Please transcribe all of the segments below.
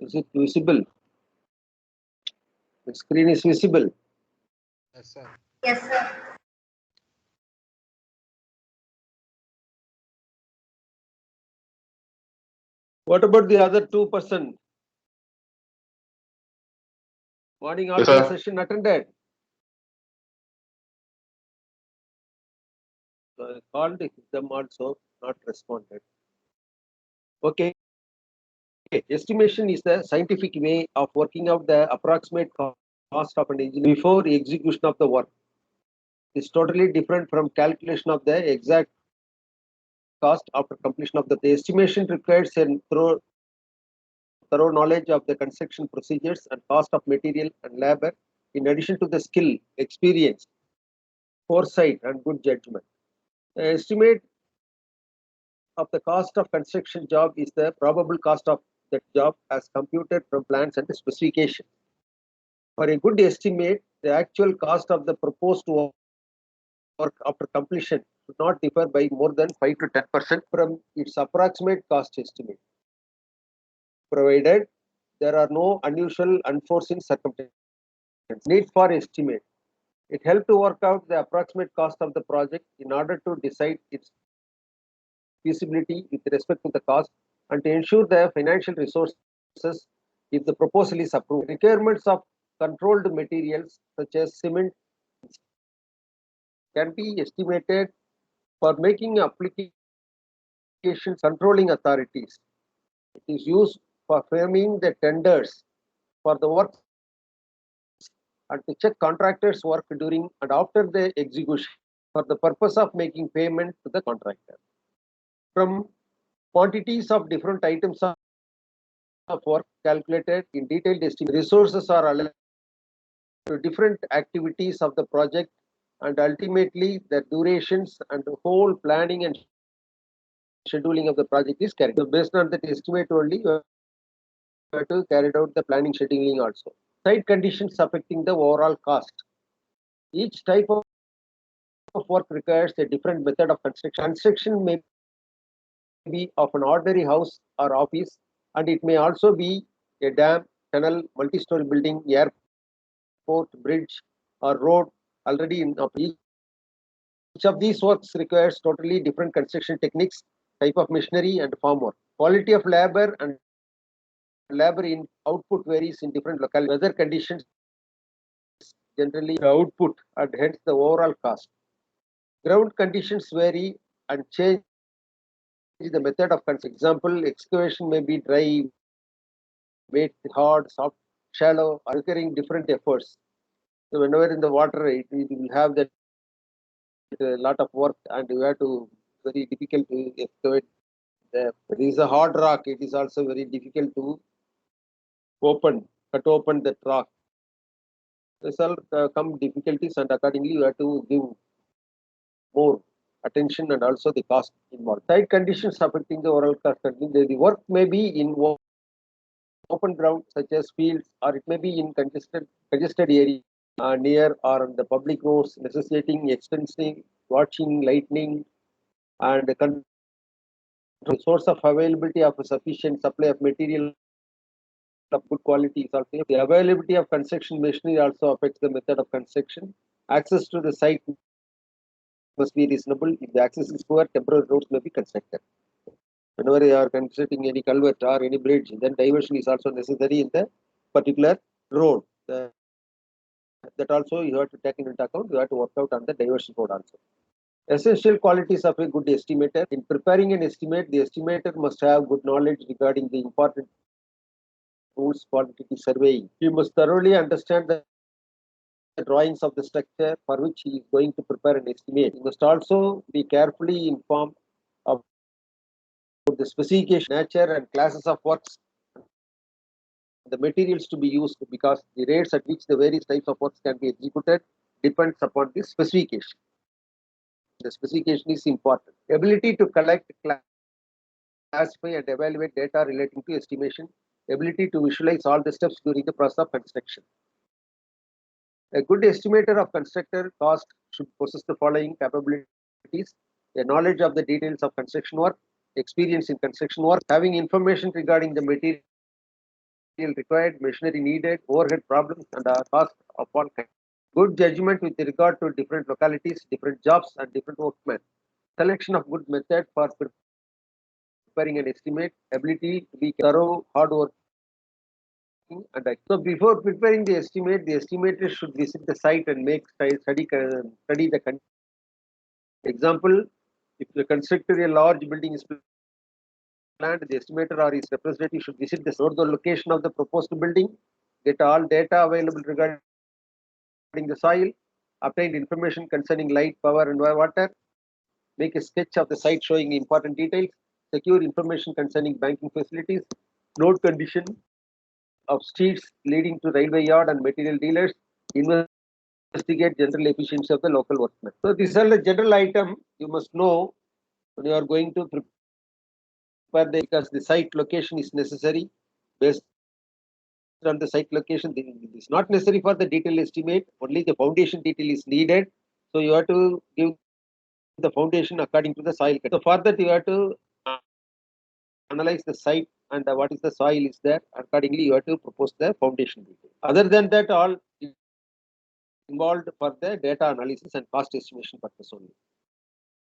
Is it visible? The screen is visible. Yes, sir. Yes, sir. What about the other 2%? Morning Yes, after sir. session attended. So I called them also, not responded. Okay. Estimation is the scientific way of working out the approximate cost of an engineer before execution of the work. It's totally different from calculation of the exact cost after completion of the estimation. Requires a thorough knowledge of the construction procedures and cost of material and labor, in addition to the skill, experience, foresight, and good judgment. The estimate of the cost of construction job is the probable cost of that job as computed from plans and specifications. For a good estimate, the actual cost of the proposed work after completion should not differ by more than 5 to 10% from its approximate cost estimate, provided there are no unusual unforeseen circumstances. Need for estimate. It helps to work out the approximate cost of the project in order to decide its feasibility with respect to the cost and to ensure the financial resources if the proposal is approved. Requirements of controlled materials such as cement can be estimated for making applications controlling authorities. It is used for framing the tenders for the work and to check contractors' work during and after the execution for the purpose of making payment to the contractor. From quantities of different items of work calculated in detailed estimate, resources are allocated to different activities of the project, and ultimately the durations and the whole planning and scheduling of the project is carried. So based on that estimate only, you have to carry out the planning scheduling also. Site conditions affecting the overall cost. Each type of work requires a different method of construction. Construction may be of an ordinary house or office, and it may also be a dam, tunnel, multi-story building, airport, bridge, or road already in operation. Each of these works requires totally different construction techniques, type of machinery, and farm work. Quality of labor and labor in output varies in different localities. Weather conditions generally the output and hence the overall cost. Ground conditions vary and change the method of construction. Example, excavation may be dry, wet, hard, soft, shallow, or requiring different efforts. So whenever in the water, it will have that a lot of work, and you have to very difficult to excavate. There is a hard rock. It is also very difficult to cut open that rock. These all come difficulties, and accordingly you have to give more attention and also the cost involved. Site conditions affecting the overall cost. The work may be in open ground such as fields, or it may be in congested area near or on the public roads, necessitating extensive watching, lightning, and the source of availability of a sufficient supply of material of good quality is also. The availability of construction machinery also affects the method of construction. Access to the site must be reasonable. If the access is poor, temporary roads may be constructed. Whenever you are constructing any culvert or any bridge, then diversion is also necessary in the particular road. That also you have to take into account. You have to work out on the diversion code also. Essential qualities of a good estimator. In preparing an estimate, the estimator must have good knowledge regarding the important rules quantity surveying. He must thoroughly understand the drawings of the structure for which he is going to prepare an estimate. He must also be carefully informed of the specification, nature, and classes of works, the materials to be used, because the rates at which the various types of works can be executed depends upon the specification. The specification is important. Ability to collect, classify, and evaluate data relating to estimation. Ability to visualize all the steps during the process of construction. A good estimator of constructor cost should possess the following capabilities: a knowledge of the details of construction work, experience in construction work, having information regarding the material required, machinery needed, overhead problems, and cost of all kinds. Good judgment with regard to different localities, different jobs, and different workmen. Selection of good method for preparing an estimate, ability to be thorough, hard working, and so before preparing the estimator should visit the site and make study the condition. Example, if the constructed a large building is planned, the estimator or his representative should visit the location of the proposed building, get all data available regarding the soil, obtain information concerning light, power, and water, make a sketch of the site showing important details, secure information concerning banking facilities, note condition of streets leading to railway yard and material dealers, investigate general efficiency of the local workmen. So these are the general item you must know when you are going to prepare because the site location is necessary. Based on the site location, it is not necessary for the detailed estimate. Only the foundation detail is needed. So you have to give the foundation according to the soil. So for that you have to analyze the site and what is the soil is there. Accordingly, you have to propose the foundation detail. Other than that, all involved for the data analysis and cost estimation purpose only.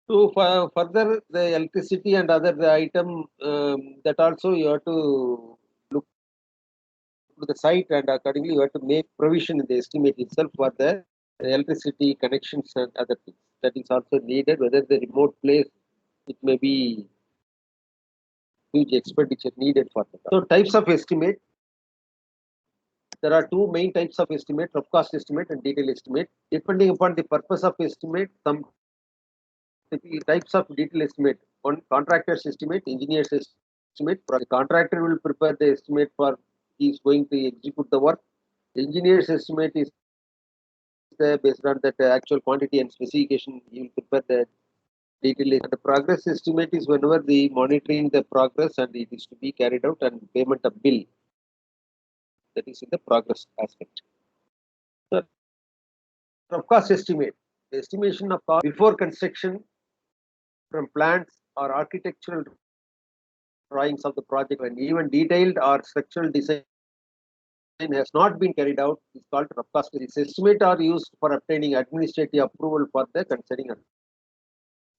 So for further the electricity and other the item that also you have to look to the site and accordingly you have to make provision in the estimate itself for the electricity connections and other things. That is also needed. Whether the remote place, it may be huge expenditure needed for that. So types of estimate. There are two main types of estimate: rough cost estimate and detailed estimate. Depending upon the purpose of estimate, some types of detailed estimate. One, contractor's estimate, engineer's estimate. The contractor will prepare the estimate for he is going to execute the work. Engineer's estimate is based on that actual quantity and specification. He will prepare the detailed. And the progress estimate is whenever the monitoring the progress and it is to be carried out and payment of bill. That is in the progress aspect. So, of cost estimate. The estimation of cost before construction from plans or architectural drawings of the project and even detailed or structural design has not been carried out is called rough cost. This estimate are used for obtaining administrative approval for the concerning.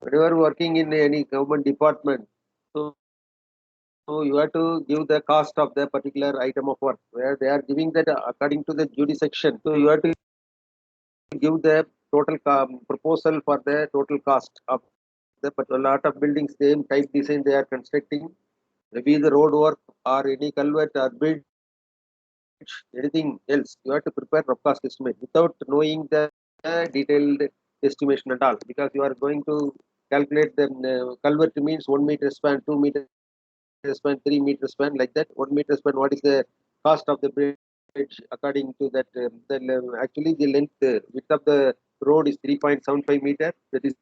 Whenever working in any government department, so you have to give the cost of the particular item of work where they are giving that according to the jurisdiction. So you have to give the total proposal for the total cost of the but a lot of buildings same type design they are constructing, maybe the road work or any culvert or bridge, anything else. You have to prepare rough cost estimate without knowing the detailed estimation at all, because you are going to calculate the culvert means 1 meter span, 2 meter span, 3 meter span, like that. 1 meter span, what is the cost of the bridge according to that? Actually, the length, width of the road is 3.75 meter. That is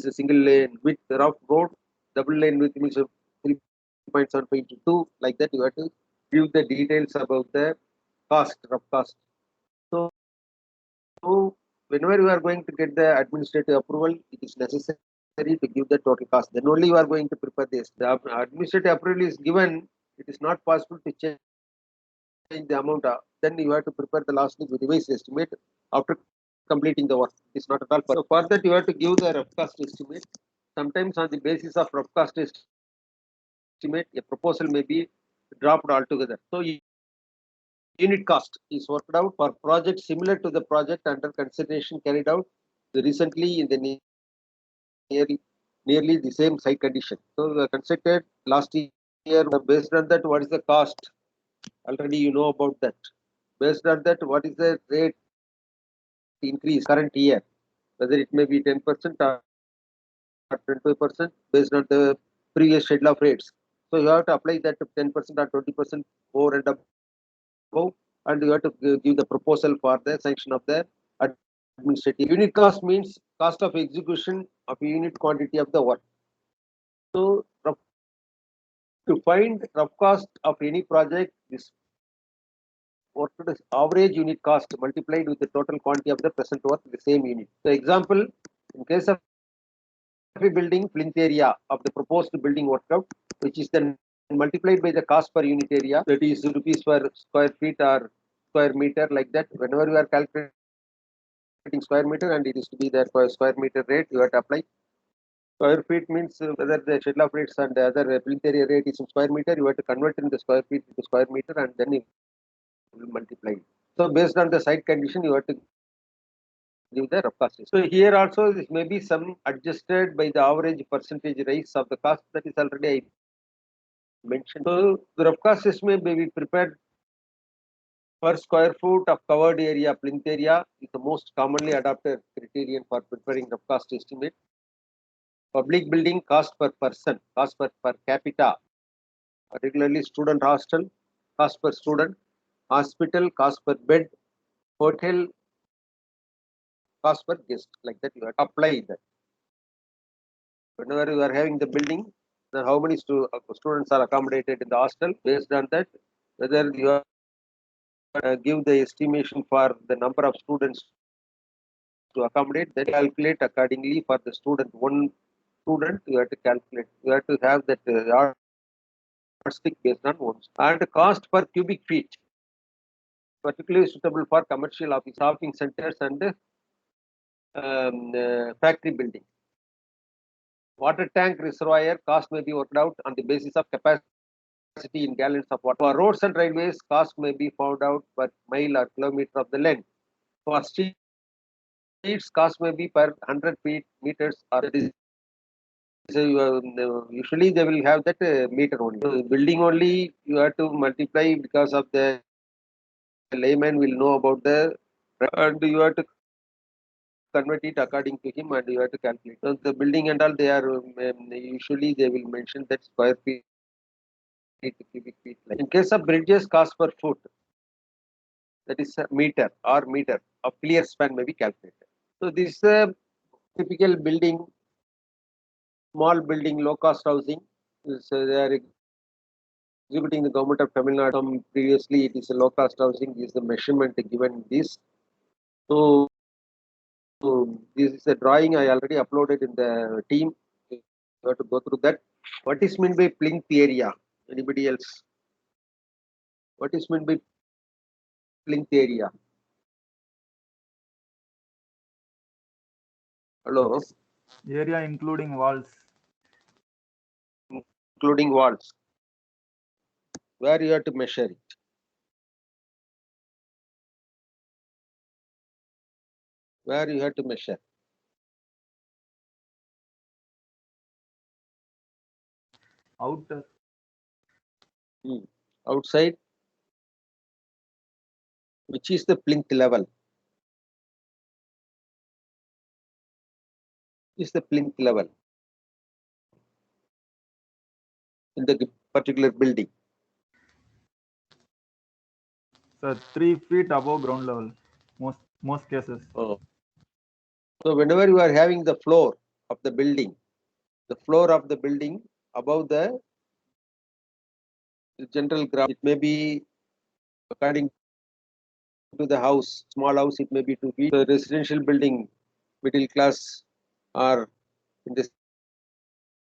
a single lane width rough road. Double lane width means 3.75 into 2. Like that, you have to give the details about the cost, rough cost. So whenever you are going to get the administrative approval, it is necessary to give the total cost. Then only you are going to prepare this. The administrative approval is given, it is not possible to change the amount. Then you have to prepare the last revised estimate after completing the work. It is not at all. So for that, you have to give the rough cost estimate. Sometimes on the basis of rough cost estimate, a proposal may be dropped altogether. So unit cost is worked out for projects similar to the project under consideration carried out recently in the nearly the same site condition. So we constructed last year. Based on that, what is the cost? Already you know about that. Based on that, what is the rate increase current year? Whether it may be 10% or 25% based on the previous schedule of rates. So you have to apply that to 10% or 20% over and above, and you have to give the proposal for the sanction of the administrative. Unit cost means cost of execution of unit quantity of the work. So to find rough cost of any project, this work is average unit cost multiplied with the total quantity of the present work in the same unit. So example, in case of a building, plinth area of the proposed building worked out, which is the multiplied by the cost per unit area, that is rupees per square feet or square meter, like that. Whenever you are calculating square meter and it is to be there for square meter rate, you have to apply. Square feet means whether the schedule of rates and the other plinth area rate is in square meter, you have to convert in the square feet into square meter and then you will multiply. So based on the site condition, you have to give the rough cost. So here also this may be some adjusted by the average percentage rise of the cost, that is already I mentioned. So the rough cost estimate may be prepared per square foot of covered area. Plinth area is the most commonly adopted criterion for preparing rough cost estimate. Public building cost per person, cost per capita, particularly student hostel, cost per student, hospital, cost per bed, hotel, cost per guest, like that you have to apply that. Whenever you are having the building, then how many students are accommodated in the hostel, based on that, whether you are give the estimation for the number of students to accommodate, then calculate accordingly for the student. One student, you have to calculate, you have to have that yardstick based on one. And cost per cubic feet, particularly suitable for commercial office, shopping centers and factory building. Water tank reservoir cost may be worked out on the basis of capacity in gallons of water. For roads and railways, cost may be found out per mile or kilometer of the length. For streets, cost may be per 100 feet meters, or that is, usually they will have that meter only. So building only you have to multiply, because of the layman will know about the, and you have to convert it according to him and you have to calculate. So the building and all, they are usually they will mention that square feet, cubic feet. In case of bridges, cost per foot, that is a meter or meter of clear span may be calculated. So this is a typical building, small building, low cost housing. So they are executing the government of Tamil Nadu. Previously, it is a low cost housing. This is the measurement given in this. So this is a drawing I already uploaded in the team. You have to go through that. What is meant by plinth area? Anybody else? What is meant by plinth area? Hello? Area including walls. Including walls. Where you have to measure it? Where you have to measure? Outer. Outside. Which is the plinth level? Is the plinth level in the particular building? So 3 feet above ground level. Most cases. Oh. So whenever you are having the floor of the building above the general ground, it may be according to the house, small house, it may be 2 feet. The residential building, middle class or in the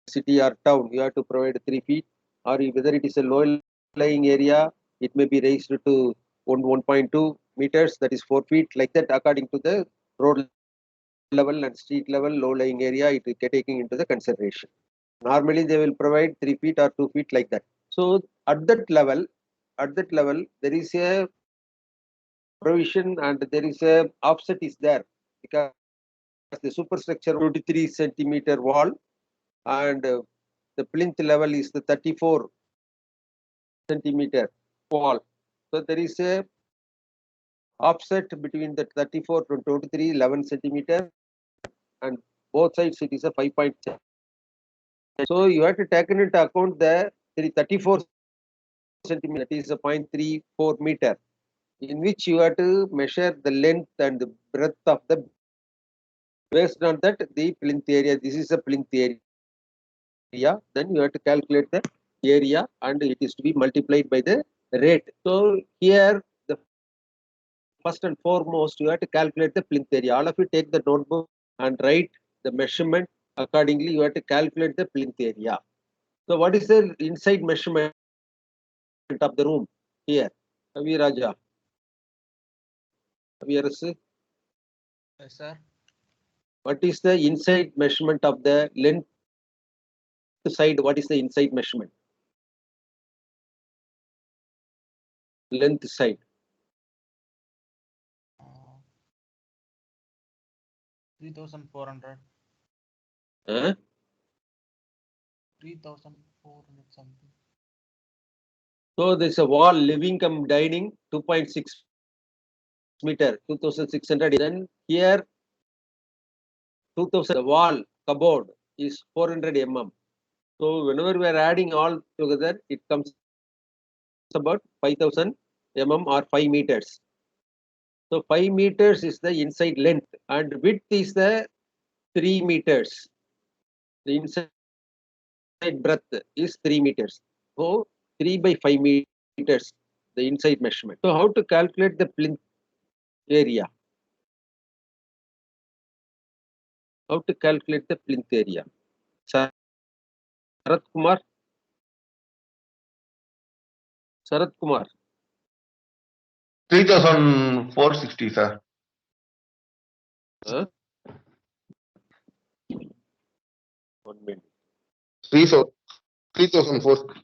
city or town, you have to provide 3 feet, or whether it is a low lying area, it may be raised to 1.2 meters, that is 4 feet, like that, according to the road level and street level, low lying area, it is taking into the consideration. Normally they will provide 3 feet or 2 feet, like that. So at that level, there is a provision and there is a offset is there, because the superstructure 23 centimeter wall and the plinth level is the 34 centimeter wall. So there is a offset between the 34 to 23, 11 centimeter, and both sides it is a 5.7. So you have to take into account the 34 centimeter, that is a 0.34 meter, in which you have to measure the length and the breadth of the. Based on that, the plinth area, this is a plinth area, then you have to calculate the area and it is to be multiplied by the rate. So here the first and foremost you have to calculate the plinth area. All of you take the notebook and write the measurement accordingly. You have to calculate the plinth area. So what is the inside measurement of the room here? Avi Raja. Avi Arasu. Yes, sir. What is the inside measurement of the length side? What is the inside measurement? Length side. Uh, 3,400. Huh? 3,400 something. So there's a wall, living cum dining, 2.6 meter, 2,600. Then here, 2,000. The wall cupboard is 400 mm. So whenever we are adding all together, it comes about 5,000 mm or 5 meters. So 5 meters is the inside length and width is the 3 meters. The inside breadth is 3 meters. So 3 by 5 meters, the inside measurement. So how to calculate the plinth area? How to calculate the plinth area? Sarath Kumar? Sarath Kumar. 3,460, sir. Huh? 1 minute. 3,460.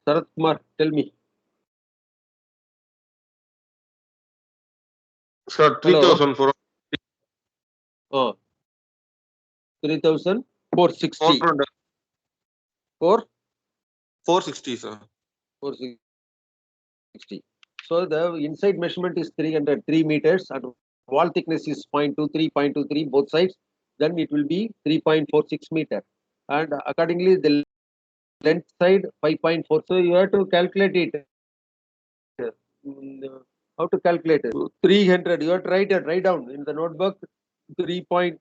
Sarath Kumar, tell me. Sir, Hello. 3,460. Oh, 3,460. 460, sir. 460. So the inside measurement is 303 meters and wall thickness is 0.23, both sides. Then it will be 3.46 meter. And accordingly, the length side 5.4. So you have to calculate it. How to calculate it? 300. You have to write down in the notebook 5.0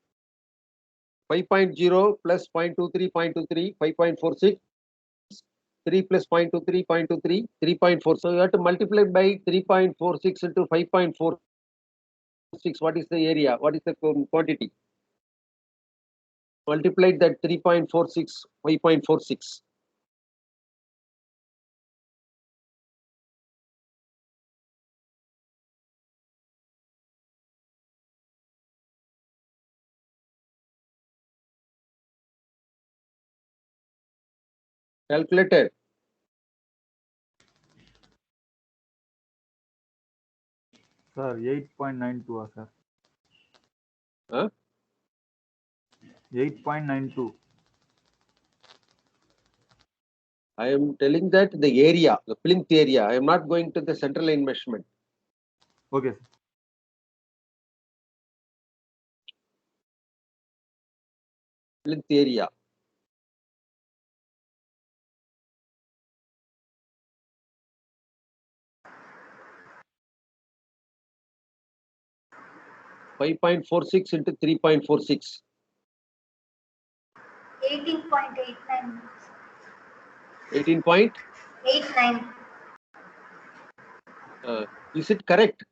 plus 0.23, 5.46. 3 plus 0.23, 0.23, 3.4. So you have to multiply by 3.46 into 5.46. What is the area? What is the quantity? multiplied that 3.46, 5.46. Calculated. Sir, 8.92, sir. Huh? 8.92. I am telling that the area, the plinth area. I am not going to the central line measurement. Okay, sir. Plinth area. .46 into 3.46. 18.89. 18.89. 89. Is it correct?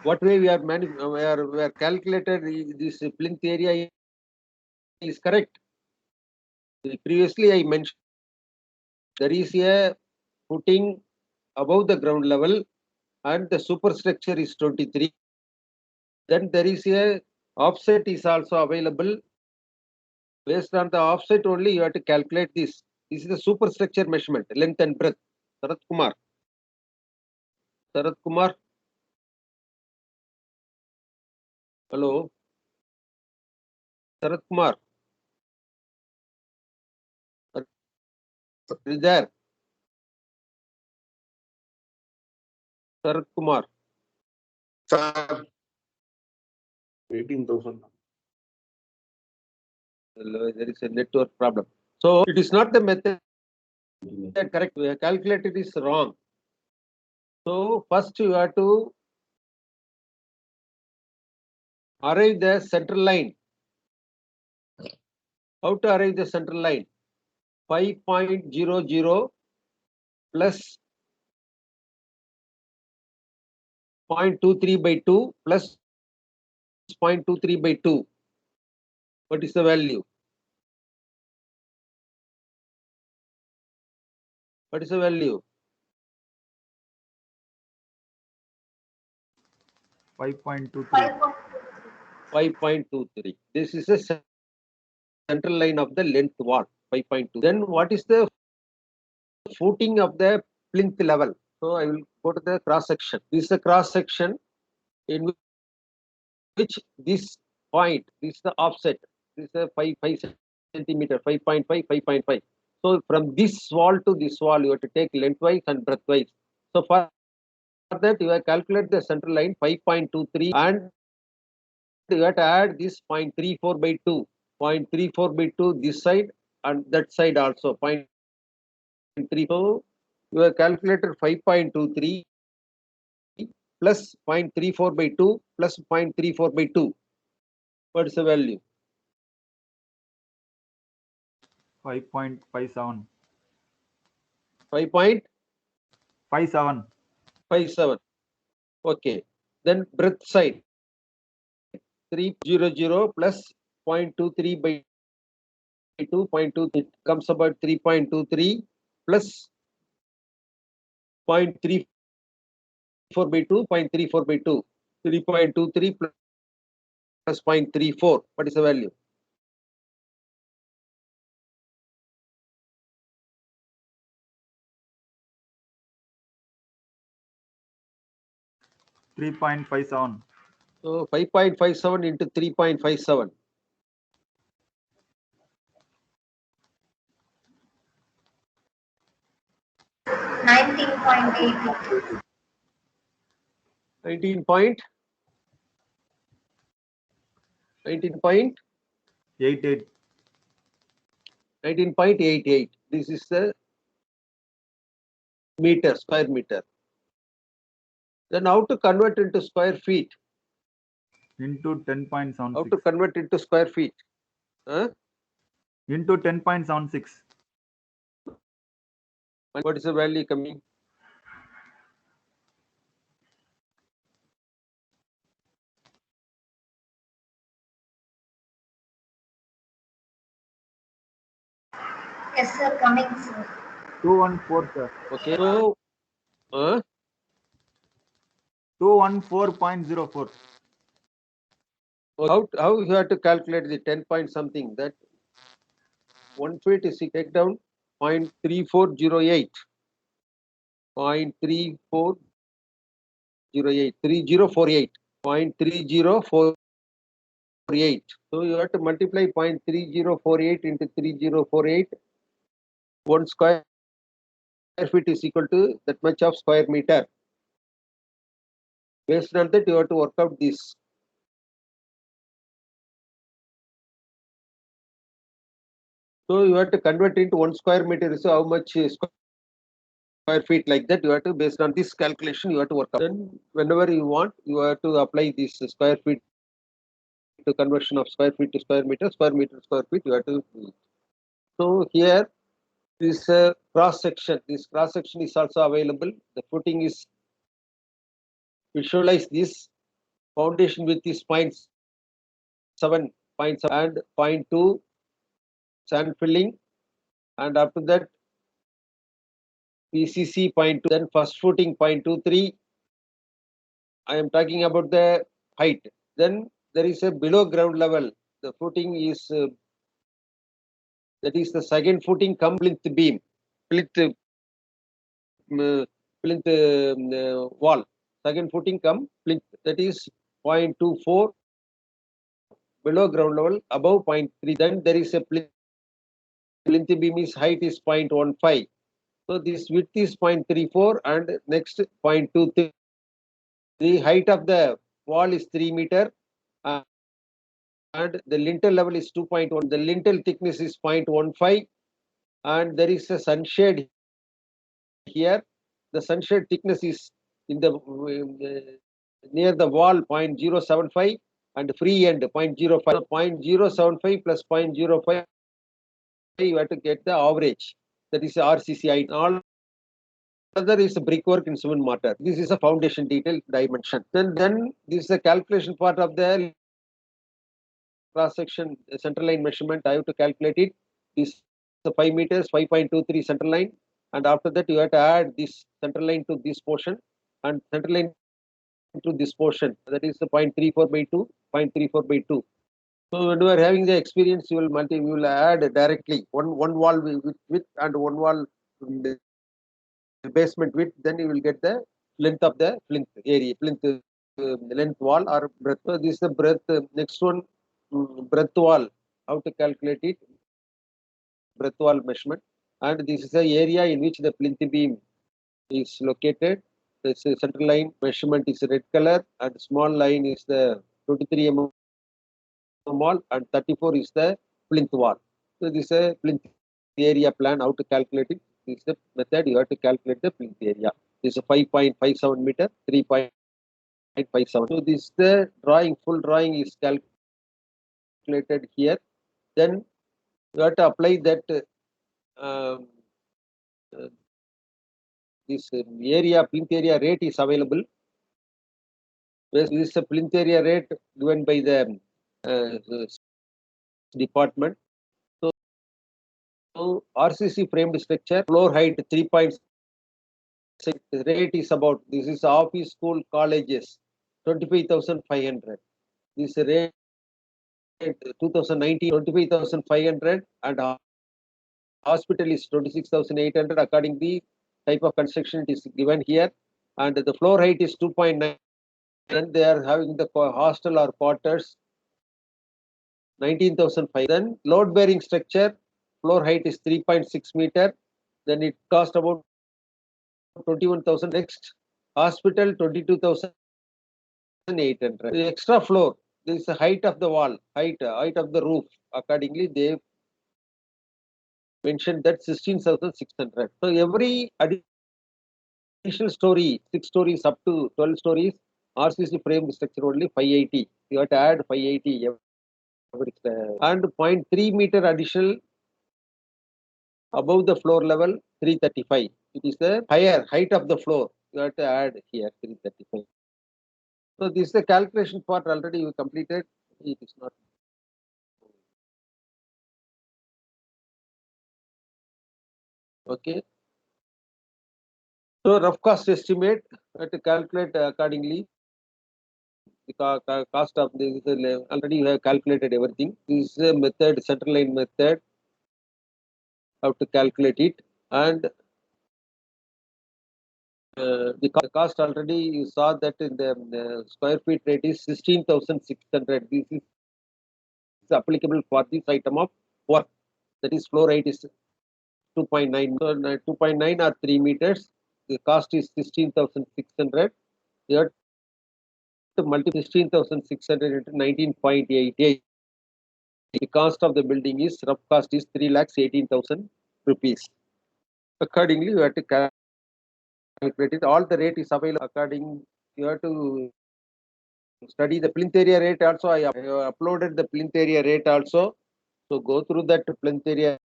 What way we are we are calculated this plinth area is correct? Previously I mentioned there is a footing above the ground level and the superstructure is 23. Then there is a offset is also available. Based on the offset only you have to calculate this. This is the superstructure measurement, length and breadth. Sarath Kumar. Sarath Kumar. Hello. Sarath Kumar. Are you there? Sarath Kumar. Sir. 18,000. There is a network problem. So it is not the method correct. We have calculated is wrong. So first you have to arrive the central line. How to arrive the central line? 5.00 plus 0.23 by 2 plus 0.23 by 2. What is the value? What is the value? 5.23. 5.23. This is a central line of the length wall. 5.2. Then what is the footing of the plinth level? So I will go to the cross section. This is the cross section in which this point, this is the offset. This is a 5 centimeter, 5.5, 5.5. So from this wall to this wall, you have to take lengthwise and breadthwise. So for that, you have calculated the central line 5.23 and you have to add this 0.34 by 2. 0.34 by 2 this side and that side also 0.3. So you have calculated 5.23 plus 0.34 by 2 plus 0.34 by 2. What is the value? 5.57. 5.57. 57. Okay. Then breadth side 300 plus 0.23 by 2.2. It comes about 3.23 plus 0.34 by 2, 0.34 by 2. 3.23 plus 0.34. What is the value? 3.57. So 5.57 into 3.57. 19.80. 19 point 88. 19.88. This is the meter, square meter. Then how to convert into square feet? Into How 10.76. to convert into square feet? Huh? Into 10.76. What is the value coming? Yes, sir. Coming, sir. 214, sir. Okay. So, 214.04. how you have to calculate the 10 point something? That 1 feet is take down 0.3408. 0.3408. 3048. 0.3048. So you have to multiply 0.3048 into 3048. 1 square feet is equal to that much of square meter. Based on that, you have to work out this. So you have to convert into 1 square meter. So how much square feet, like that? You have to, based on this calculation, you have to work out. Then whenever you want, you have to apply this square feet to conversion of square feet to square meter, square meter to square feet. You have to. So here, this cross section. This cross section is also available. The footing is, visualize this. Foundation width is 0.7, 0.7 and 0.2 sand filling, and after that PCC 0.2, then first footing 0.23. I am talking about the height. Then there is a below ground level. The footing is that is the second footing come plinth beam, plinth plinth wall. Second footing come plinth, that is 0.24 below ground level, above 0.3. Then there is a plinth beam is height is 0.15. So this width is 0.34 and next 0.23. The height of the wall is 3 meter and the lintel level is 2.1. The lintel thickness is 0.15 and there is a sunshade here. The sunshade thickness is in the near the wall 0.075 and free end 0.05. So 0.075 plus 0.05, you have to get the average. That is RCC height. All other is brickwork in cement mortar. This is a foundation detail dimension. Then this is the calculation part of the cross section center line measurement. I have to calculate it. This 5 meters, 5.23 center line, and after that you have to add this center line to this portion and center line to this portion. That is the 0.34 by 2, 0.34 by 2. So when you are having the experience, you will add directly one wall width and one wall basement width. Then you will get the length of the plinth area, plinth length wall or breadth. So this is the breadth. Next one, breadth wall. How to calculate it? Breadth wall measurement. And this is the area in which the plinth beam is located. The center line measurement is red color and small line is the 23 mm wall and 34 is the plinth wall. So this is a plinth area plan. How to calculate it? This is the method you have to calculate the plinth area. This is 5.57 meter, 3.57. So this is the drawing. Full drawing is calculated here. Then you have to apply that um, this area plinth area rate is available. This is a plinth area rate given by the department. So RCC framed structure, floor height 3.6. Rate is about, this is office, school, colleges 25,500. This rate 2019 25,500 and hospital is 26,800. According to the type of construction it is given here, and the floor height is 2.9. And they are having the hostel or quarters 19,500. Then load bearing structure, floor height is 3.6 meter. Then it cost about 21,000. Next, hospital 22,800. The extra floor, this is the height of the wall, height of the roof. Accordingly, they mentioned that 16,600. So every additional story, 6 stories up to 12 stories, RCC frame structure only 580. You have to add 580 and 0.3 meter additional above the floor level 335. It is the higher height of the floor. You have to add here 335. So this is the calculation part already you completed. It is not Okay. So rough cost estimate, to calculate accordingly. The cost of this already you have calculated everything. This is a method, central line method, how to calculate it, and the cost already you saw that in the square feet rate is 16,600. This is applicable for this item of work. That is floor height is 2.9. So 2.9 or 3 meters. The cost is 16,600. You have to multiply 16,600 into 19.88. The cost of the building is rough cost is 3,18,000 rupees. Accordingly, you have to calculate it. All the rate is available. According, you have to study the plinth area rate also. I have uploaded the plinth area rate also. So go through that plinth area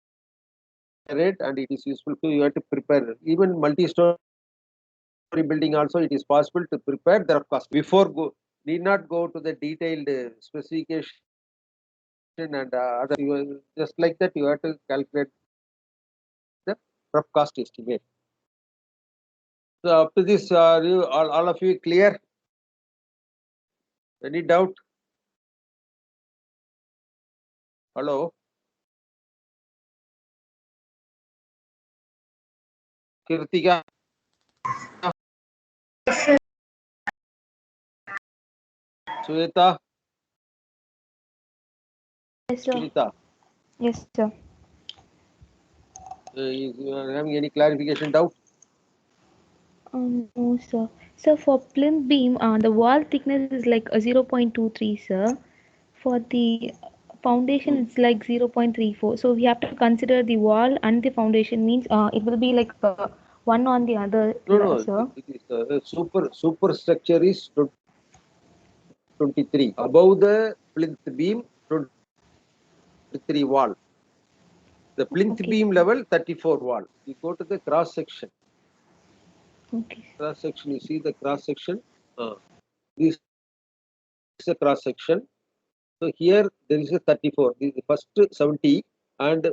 rate, and it is useful to you have to prepare. Even multi-story building also, it is possible to prepare the rough cost before go. Need not go to the detailed specification and other. Just like that, you have to calculate the rough cost estimate. So up to this, you, all of you clear? Any doubt? Hello? Kirtika, Sweta, Yes, sir. Sunita, Yes, sir. you are having any clarification doubt? No, sir. Sir, for plinth beam, the wall thickness is like a 0.23, sir. For the foundation, it's like 0.34. So we have to consider the wall and the foundation means it will be like one on the other, No, sir. it is superstructure is 23. Above the plinth beam, 23 wall. The plinth Okay, beam sir. level, 34 wall. You go to the cross section. Okay. Cross section, you see the cross section. This is a cross section. So here there is a 34. The first 70 and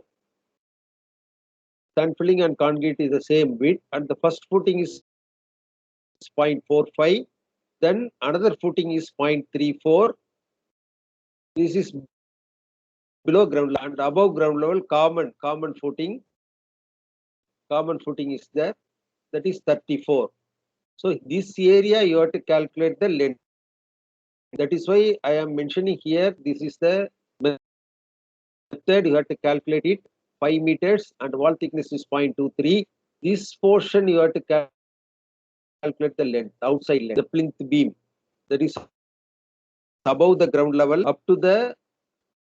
sand filling and concrete is the same width, and the first footing is 0.45. Then another footing is 0.34. This is below ground level, and above ground level common footing. Common footing is there. That is 34. So this area you have to calculate the length. That is why I am mentioning here. This is the method. You have to calculate it. 5 meters and wall thickness is 0.23. This portion you have to calculate the length, outside length, the plinth beam. That is above the ground level up to the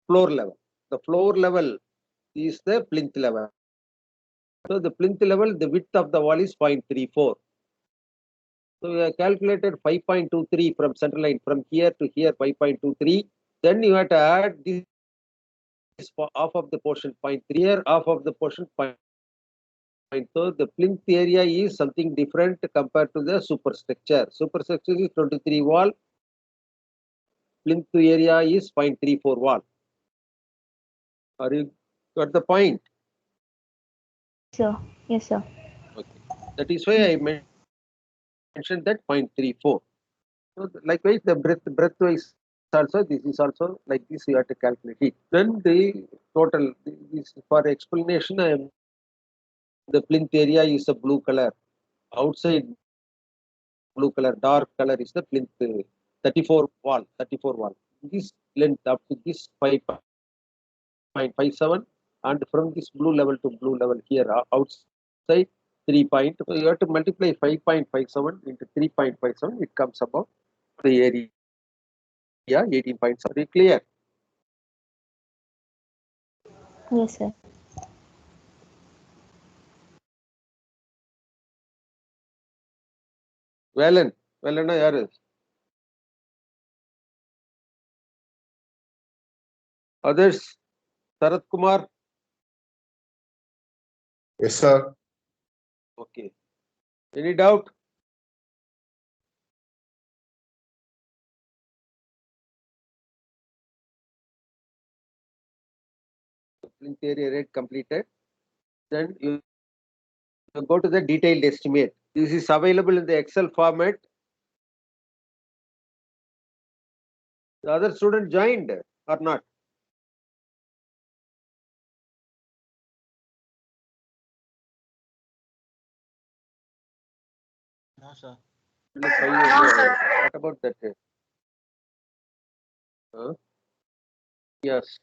floor level. The floor level is the plinth level. So the plinth level, the width of the wall is 0.34. So we have calculated 5.23 from central line from here to here 5.23. Then you have to add this half of the portion 0.3 here, half of the portion 0.5. So the plinth area is something different compared to the superstructure. Superstructure is 23 wall. Plinth area is 0.34 wall. Are you got the point? Sir. Yes, sir. Okay. That is why I mentioned that 0.34. So likewise, the breadth wise also, this is also like this, you have to calculate it. Then the total, this for explanation, I am the plinth area is a blue color. Outside blue color, dark color is the plinth 34 wall, 34 wall. This length up to this 5.57, and from this blue level to blue level here outside 3 point. So you have to multiply 5.57 into 3.57. It comes about the area 18 points. Are you clear? Yes, sir. வேலனா யாரு? Others, Sarath Kumar. Yes, sir. Okay. Any doubt? Plinth area rate completed. Then you go to the detailed estimate. This is available in the Excel format. The other student joined or not? No, sir. Only five only No, sir. available. What about that? Huh? Yes.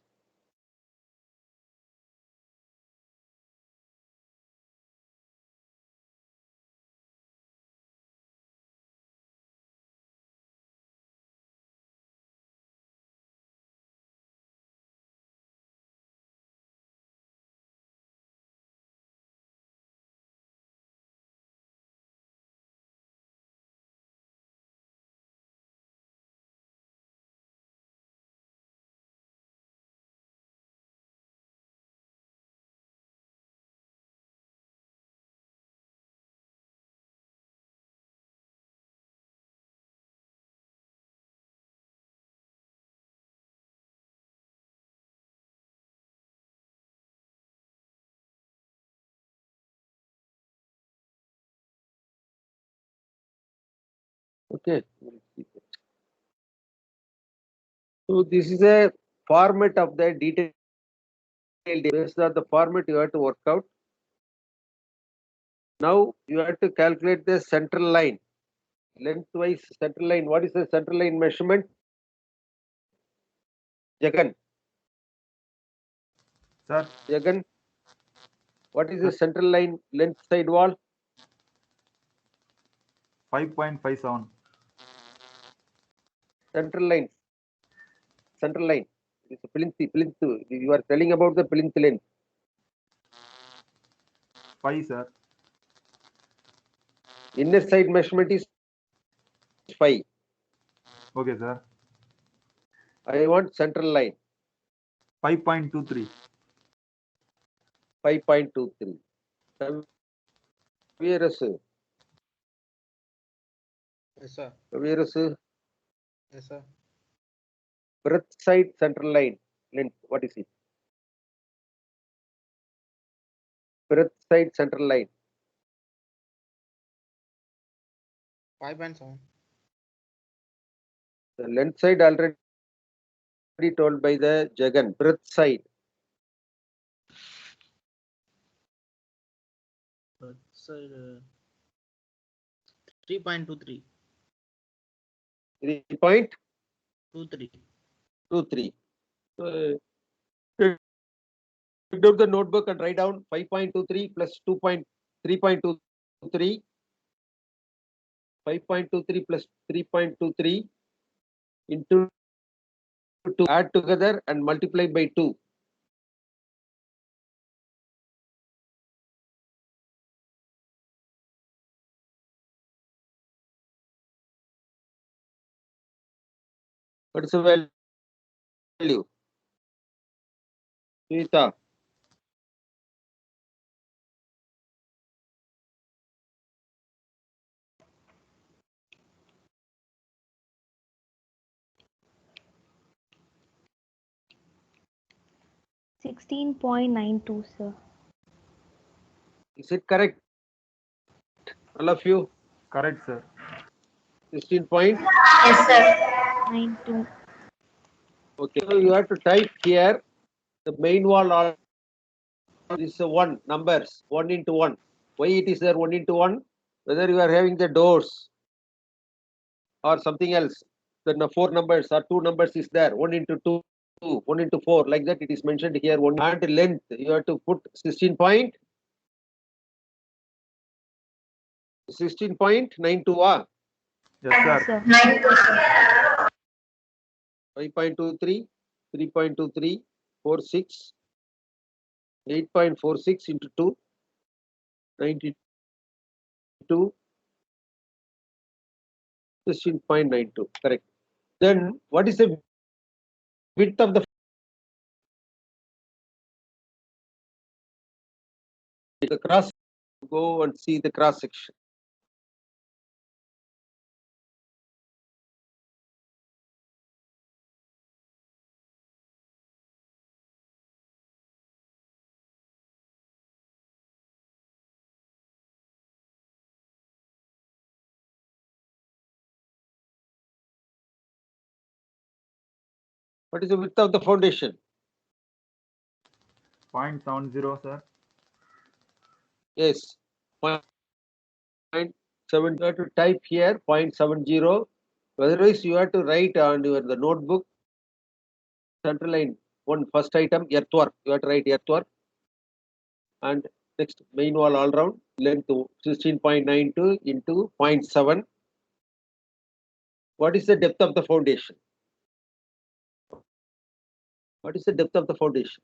Okay. We'll see that. So this is a format of the detailed. Based on the format you have to work out. Now you have to calculate the central line. Lengthwise central line. What is the central line measurement? Jagan. Sir, Jagan. What is the central line length side wall? 5.57. Central line. Central line. It's a plinth. Plinth. You are telling about the plinth length. 5, sir. Inner side measurement is 5. Okay, sir. I want central line 5.23. 5.23. Whereas Yes, sir. Yes, sir. breadth side central line length. What is it? Breadth side central line. 5.7. The length side already told by the Jagan. Breadth side. Sir, 3.23. 3.23. 23. Take out the notebook and write down 5.23 plus 3.23. 5.23 plus 3.23 into 2. Add together and multiply by 2. What is the value? Sunita. $16.92, sir. Is it correct? All of you? Correct, sir. 16 point. Yes, sir. 92. Okay. So you have to type here the main wall. All this is 1 numbers 1 into 1. Why it is there 1 into 1? Whether you are having the doors or something else, then the 4 numbers or 2 numbers is there 1 into 2, 1 into 4, like that it is mentioned here. 1 and length you have to put 16.92. 16.92. Yes, sir. Sir. 92, sir. 5.23, 3.23, 46, 8.46 into 2, 92, 16.92. Correct. Then what is the width of the cross? Go and see the cross section. What is the width of the foundation? 0.70, sir. Yes, 0.7. You have to type here 0.70. Otherwise, you have to write on the notebook. Underline one first item earthwork. You have to write earthwork. And next main wall all round length 16.92 into 0.7. What is the depth of the foundation? What is the depth of the foundation?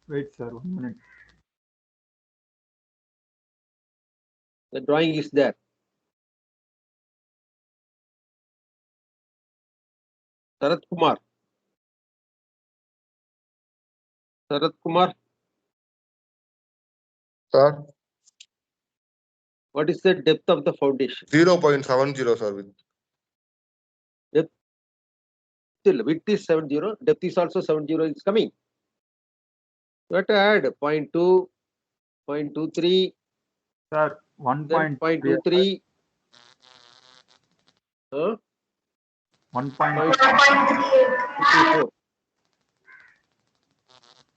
Wait, sir, 1 minute. The drawing is there. Sarath Kumar. Sarath Kumar, Sir, what is the depth of the foundation? 0.70, sir. Still, width is 70, depth is also 70 is coming. You have to add 0.2, 0.23, Sir, then 1.3. 0.23, 1.3. 0.24.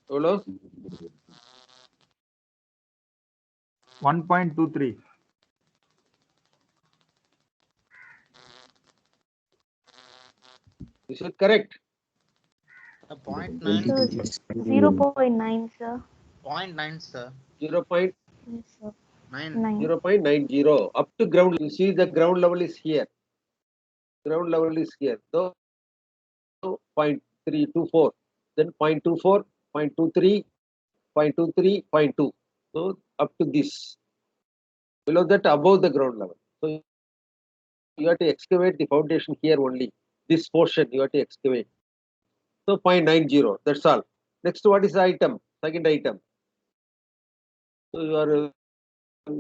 Hello? 1.23. Is it correct? 0.9. Sir, 0.9, sir. 0.9, sir. 0.9. Yes, sir. 9. 9. 0.90 up to ground. You see the ground level is here. Ground level is here. So 0.324, then 0.24, 0.23, 0.23, 0.2. So up to this. Below that, above the ground level. So you have to excavate the foundation here only. This portion you have to excavate. So 0.90. That's all. Next, what is the item? Second item. So you are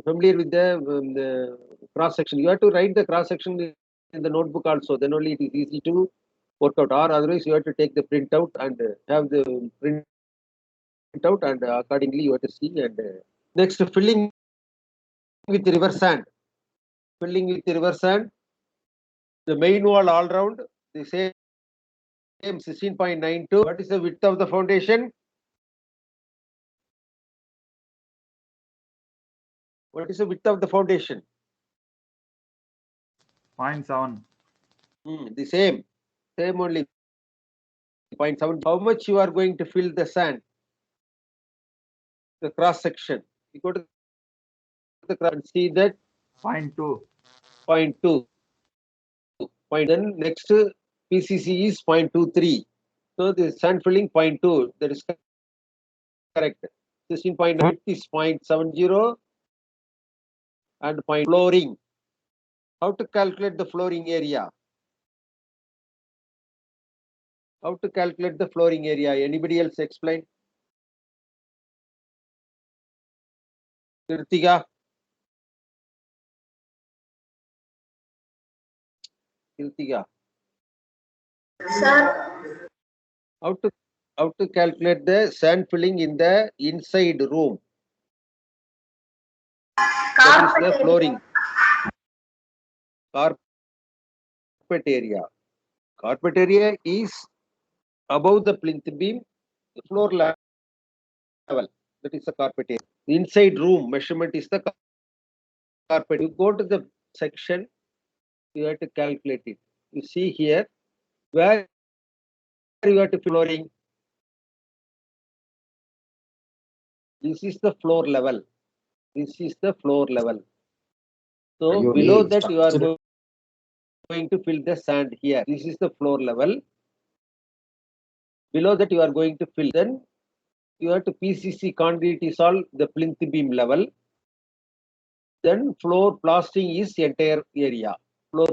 familiar with the cross section. You have to write the cross section in the notebook also. Then only it is easy to work out. Or otherwise, you have to take the printout and have the print out, and accordingly you have to see. And next, filling with river sand. Filling with river sand. The main wall all round the same 16.92. What is the width of the foundation? What is the width of the foundation? 0.7. The same only 0.7. How much you are going to fill the sand? The cross section. You go to the cross and see that 0.2. 0.2. Then next PCC is 0.23. So the sand filling 0.2. That is correct. 16.9 is 0.70 and flooring. How to calculate the flooring area? How to calculate the flooring area? Anybody else explain? Kirtika? Kirtika. Sir, How to calculate the sand filling in the inside room? That is the carpet flooring. Carpet area. Carpet area is above the plinth beam, the floor level. That is the carpet area. The inside room measurement is the carpet. You go to the section, you have to calculate it. You see here where you have to flooring. This is the floor level. This is the floor level. So below that you are going to fill the sand here. This is the floor level. Below that you are going to fill. Then you have to PCC concrete is all the plinth beam level. Then floor plastering is entire area. Floor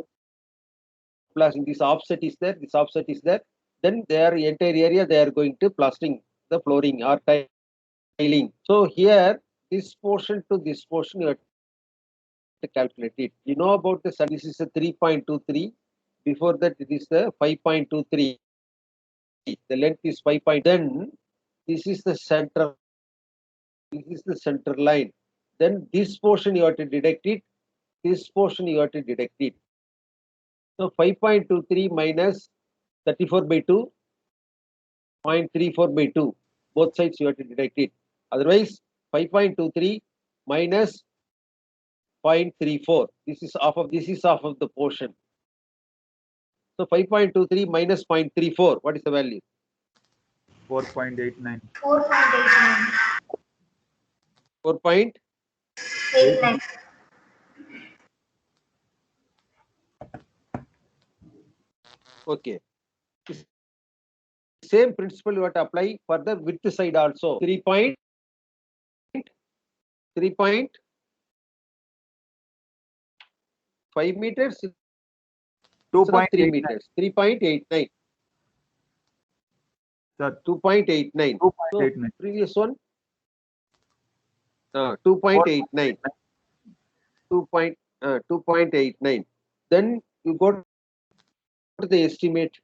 plastering. This offset is there. This offset is there. Then their entire area they are going to plastering the flooring or tiling. So here this portion to this portion you have to calculate it. You know about the sun. This is a 3.23. Before that it is the 5.23. The length is 5. Then this is the center. This is the center line. Then this portion you have to deduct it. This portion you have to deduct it. So 5.23 minus 34 by 2, 0.34 by 2. Both sides you have to deduct it. Otherwise, 5.23 minus 0.34. This is half of the portion. So 5.23 minus 0.34. What is the value? 4.89. 4.89. 4.89. Okay. Same principle you have to apply for the width side also. 3.5 meters. 3 meters. 3.89. Sir, 2.89. 2.89. So previous one. 2.89. 2.89. Then you go to the estimate.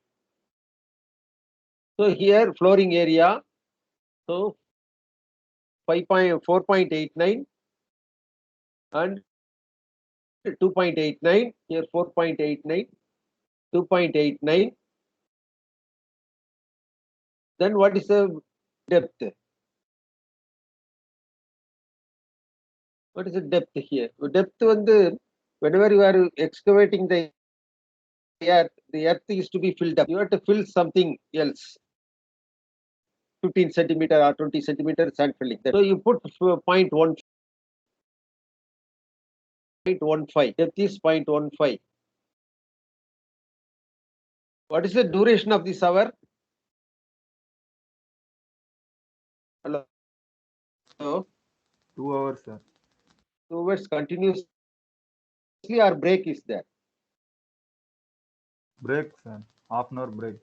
So here flooring area. So 4.89 and 2.89. Here 4.89, 2.89. Then what is the depth? What is the depth here? Depth whenever you are excavating the earth is to be filled up. You have to fill something else. 15 centimeter or 20 centimeter sand filling. So you put 0.15. Depth is 0.15. What is the duration of this hour? Hello? 2 hours, sir. 2 hours continuously or break is there? Break, sir. Half an hour break.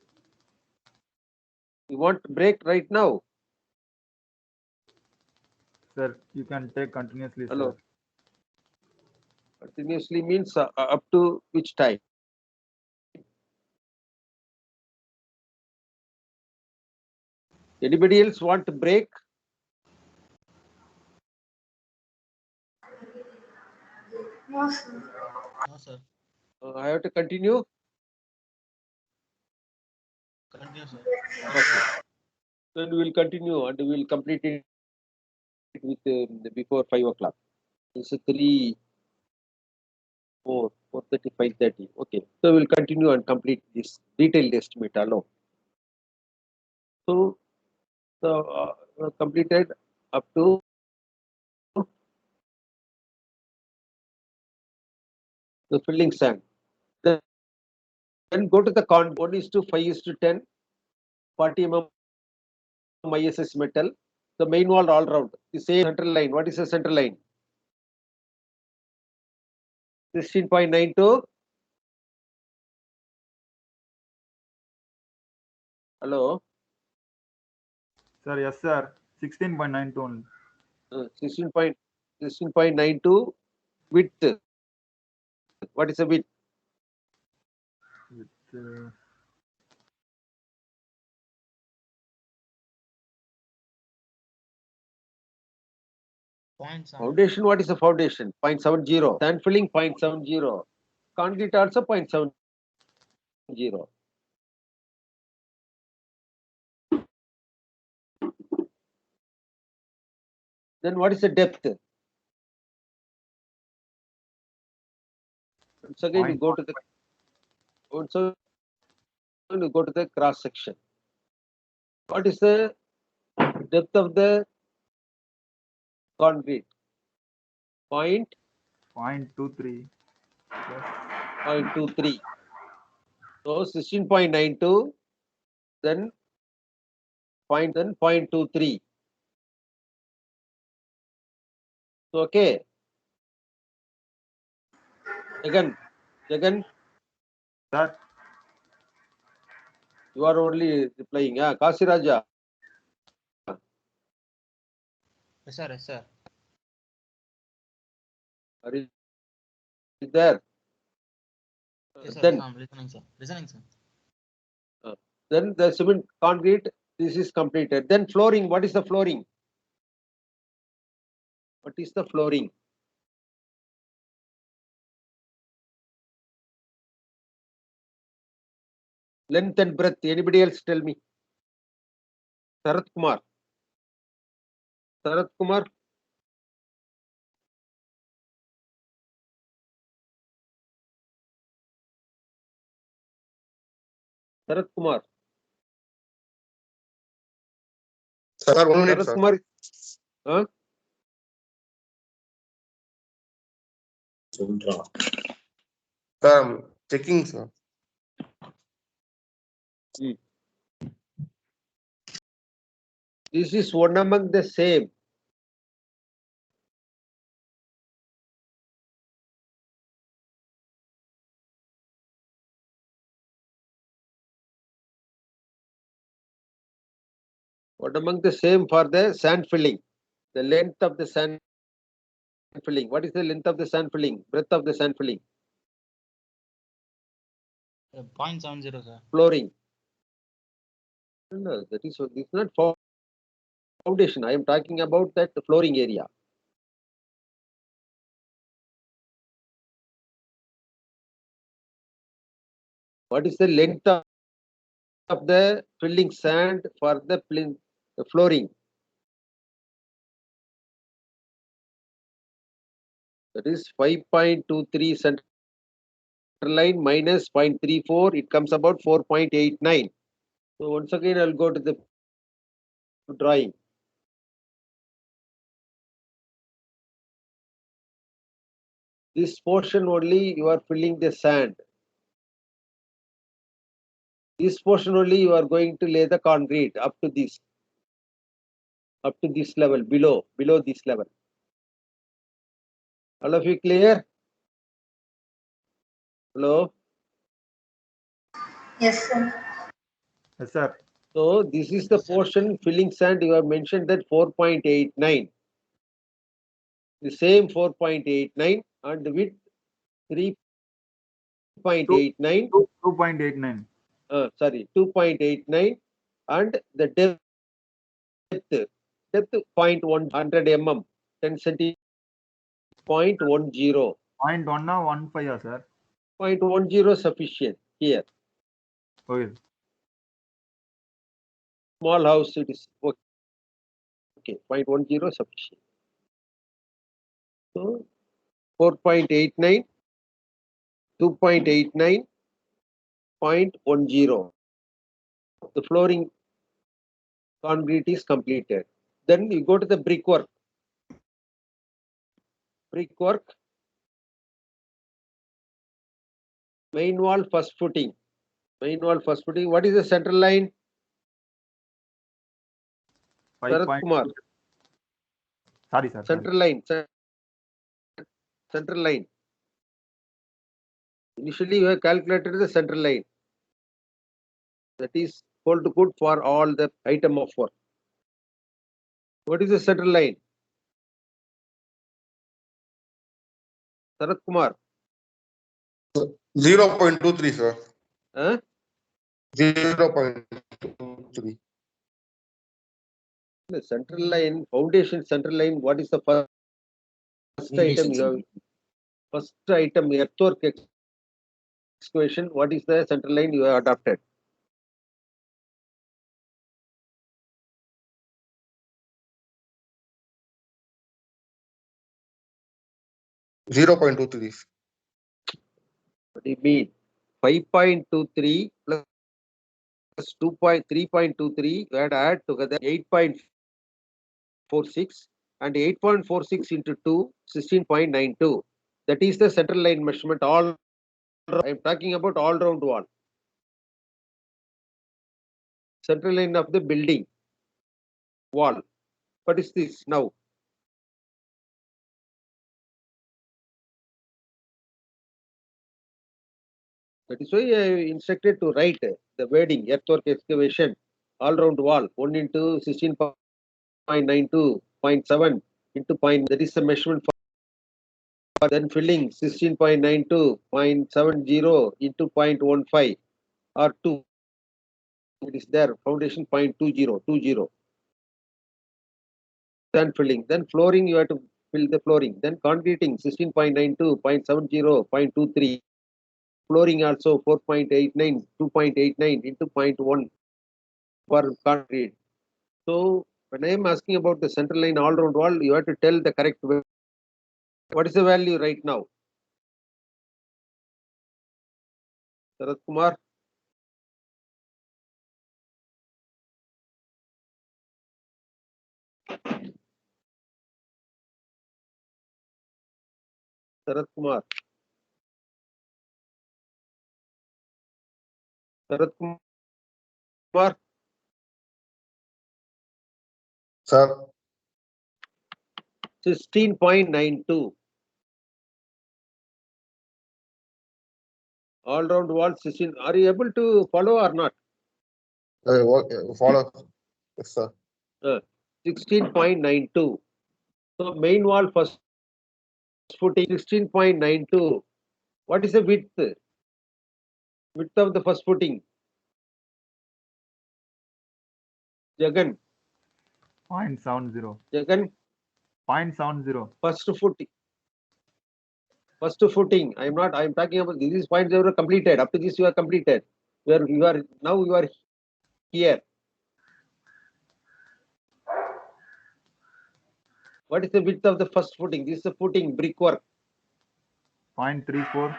You want break right now? Sir, you can take continuously, Hello? sir. Continuously means up to which time? Anybody else want to break? No, sir. No, sir. I have to continue. Continue, sir. Okay. Then we will continue and we will complete it with before 5 o'clock. It's 3, 4, 4:30, 5:30. Okay. So we'll continue and complete this detailed estimate alone. So completed up to the filling sand. Then go to the 1:5:10, 40 mm ISS metal. The main wall all round. The same central line. What is the central line? 16.92. Hello. Sir, yes, sir. 16.92 only. 16.92 width. What is the width? With, 0.7. Foundation. What is the foundation? 0.70. Sand filling 0.70. Concrete also 0.70. Then what is the depth? Once again you go to the cross section. What is the depth of the concrete? 0.23. 0.23. So 16.92, then 0.23. So okay. Jagan, Sir, you are only replying. Kasiraja, Yes, sir. Yes, sir. are you there? Yes, sir. Then I'm listening, sir. Listening, sir. then the cement concrete, this is completed. Then flooring, what is the flooring? What is the flooring? Length and breadth. Anybody else tell me? Sarath Kumar. Sarath Kumar. Sarath Kumar. Sir, 1 minute, Sarath sir. Kumar. Huh? Sir, I'm checking, sir. This is one among the same. One among the same for the sand filling. The length of the sand filling. What is the length of the sand filling? Breadth of the sand filling. 0.70, sir. Flooring. No, that is this is not foundation. I am talking about that flooring area. What is the length of the filling sand for the flooring? That is 5.23 center line minus 0.34. It comes about 4.89. So once again, I'll go to the drawing. This portion only you are filling the sand. This portion only you are going to lay the concrete up to this level, below this level. All of you clear? Hello? Yes, sir. Yes, sir. So this is the Yes, sir. portion filling sand. You have mentioned that 4.89. The same 4.89 and width 3.89. 2.89. Sorry, 2.89 and the depth 0.100 mm, 10 centimeters, 0.10. 0.1 or 1.5, sir. 0.10 sufficient here. Okay. Small house it is okay. 0.10 sufficient. So 4.89, 2.89, 0.10. The flooring concrete is completed. Then you go to the brickwork. Brickwork. Main wall first footing. Main wall first footing. What is the central line? 5. Sarath Kumar. Sorry, sir. Sorry. Central line. Central line. Initially, you have calculated the central line. That is hold good for all the item of work. What is the central line? Sarath Kumar. 0.23, sir. Huh? 0.23. The central line, foundation central line. What is the first item you have? First item, earthwork excavation. What is the central line you have adopted? Zero 0.23. What do you mean? 5.23 plus 3.23, you had to add together 8.46 and 8.46 into 2, 16.92. That is the central line measurement. I am talking about all round wall. Central line of the building wall. What is this now? That is why I instructed to write the wording earthwork excavation all round wall 1 into 16.92, 0.7 into point. That is the measurement for then filling 16.92, 0.70 into 0.15 or 2. It is there. Foundation 0.20. Then filling. Then flooring you have to fill the flooring. Then concreting 16.92, 0.70, 0.23. flooring also 4.89, 2.89 into 0.1 for concrete. So when I am asking about the central line all round wall, you have to tell the correct value. What is the value right now? Sarath Kumar? Sarath Kumar? Sarath Kumar? Sir, 16.92. All round wall 16. Are you able to follow or not? follow. Yes, sir. 16.92. So main wall first footing 16.92. What is the width? Width of the first footing. Jagan. 0.70. Jagan. 0.70. First footing. First footing. I'm talking about this is 0.0 completed. Up to this you are completed. You are here. What is the width of the first footing? This is the footing brickwork. 0.34.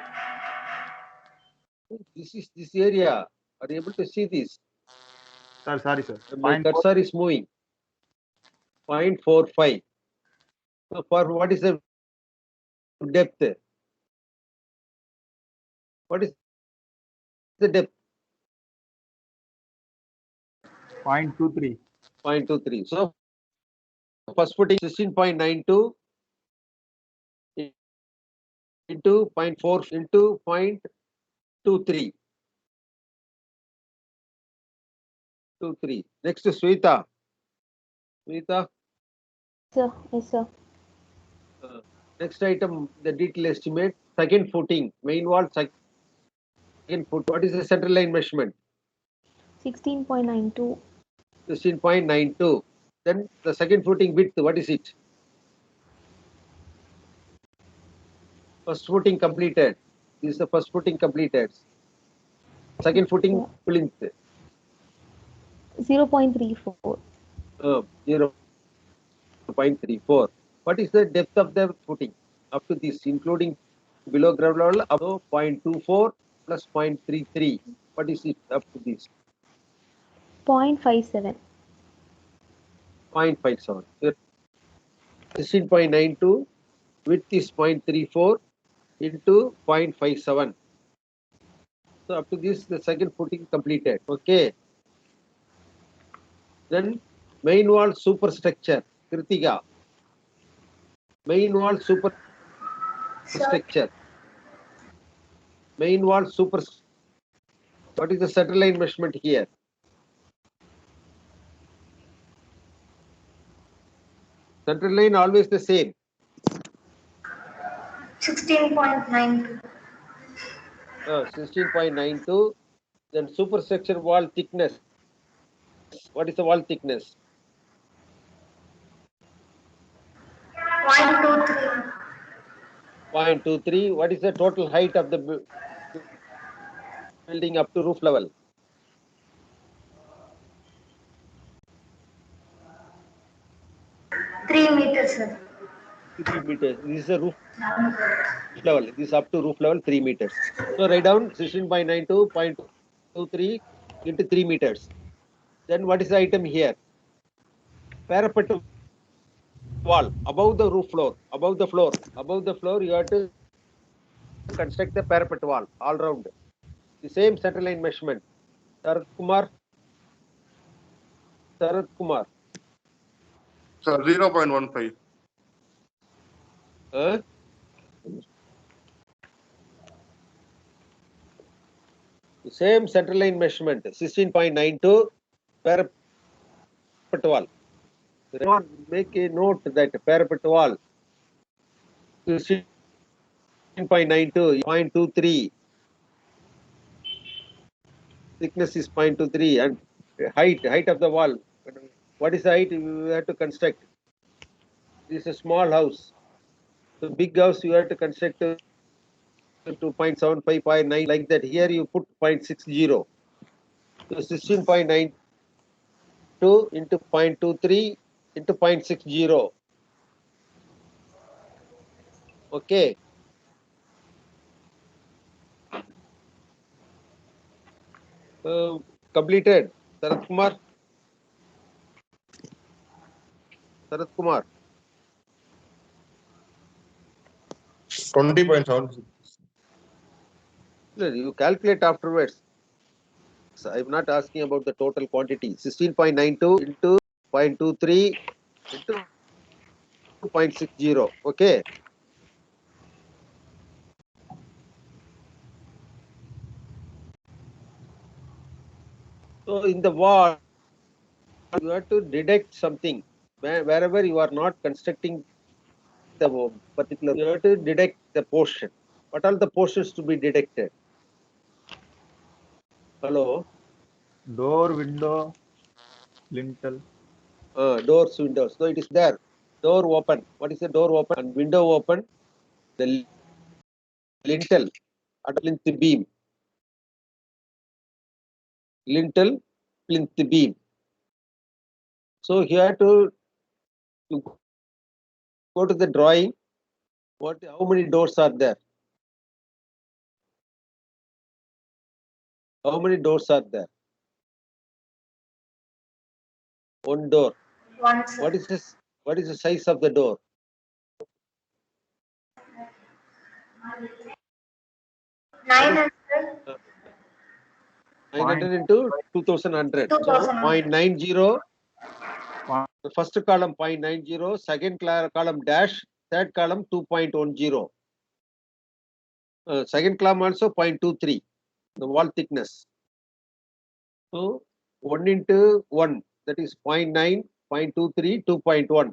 This is this area. Are you able to see this? Sir, sorry, sir. My 0.4. cursor is moving. 0.45. So for what is the depth? What is the depth? 0.23. 0.23. So first footing 16.92 into 0.4 into 0.23. 23. Next is Sweta. Sweta. Sir, yes, sir. Next item, the detail estimate. Second footing, main wall, second foot. What is the central line measurement? 16.92. 16.92. Then the second footing width, what is it? First footing completed. This is the first footing completed. Second footing plinth. 0.34. 0.34. What is the depth of the footing? Up to this, including below ground level, up to 0.24 plus 0.33. What is it up to this? 0.57. 0.57. 16.92, width is 0.34 into 0.57. So up to this, the second footing completed. Okay. Then main wall superstructure, Kritika. Main wall superstructure. Main wall superstructure. What is the center line measurement here? Center line always the same. 16.92. 16.92. Then superstructure wall thickness. What is the wall thickness? 0.23. 0.23. What is the total height of the building up to roof level? 3 meters, sir. 3 meters. This is a roof level. This is up to roof level 3 meters. So write down 16.92, 0.23 into 3 meters. Then what is the item here? Parapet wall above the roof floor, above the floor, you have to construct the parapet wall all round. The same center line measurement. Sarath Kumar. Sir, 0.15. The same center line measurement. 16.92 parapet wall. Make a note that parapet wall 16.92, 0.23. Thickness is 0.23 and height of the wall. What is the height you have to construct? This is a small house. So big house you have to construct to 0.75, 0.9, like that. Here you put 0.60. So 16.92 into 0.23 into 0.60. Okay. Completed. Sarath Kumar. Sarath Kumar. 20.7. You calculate afterwards. So I'm not asking about the total quantity. 16.92 into 0.23 into 0.60. Okay. So in the wall, you have to deduct something. Wherever you are not constructing the particular, you have to deduct the portion. What are the portions to be deducted? Hello? Door, window, lintel. Doors, windows. So it is there. Door open. What is the door open? And window open. The lintel at plinth beam. Lintel, plinth beam. So here to go to the drawing. How many doors are there? How many doors are there? One door. One, sir. What is this? What is the size of the door? 900, 900 into 2100. So 2000. 0.90. Point- The first column 0.90, second column dash, third column 2.10. Second column also 0.23. The wall thickness. So 1 into 1, that is 0.9, 0.23, 2.1.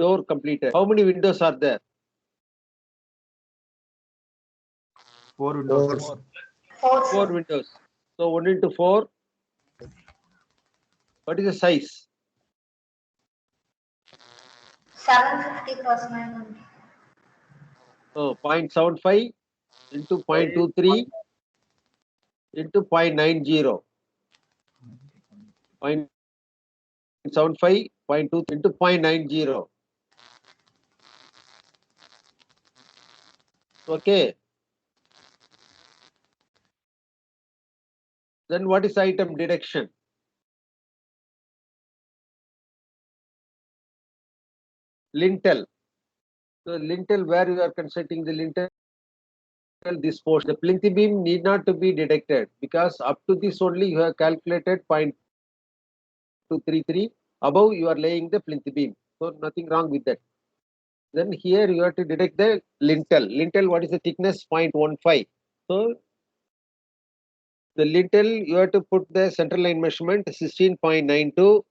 Door completed. How many windows are there? 4 windows. 4. 4, 4 sir. windows. So 1 into 4. What is the size? 750 plus 900. 0.75 into 0.23 into 0.90. 0.75, 0.2 into 0.90. Okay. Then what is item deduction? Lintel. So lintel, where you are constructing the lintel, this portion, the plinth beam need not to be deducted because up to this only you have calculated 0.233. Above you are laying the plinth beam. So nothing wrong with that. Then here you have to deduct the lintel. Lintel, what is the thickness? 0.15. So the lintel, you have to put the center line measurement 16.92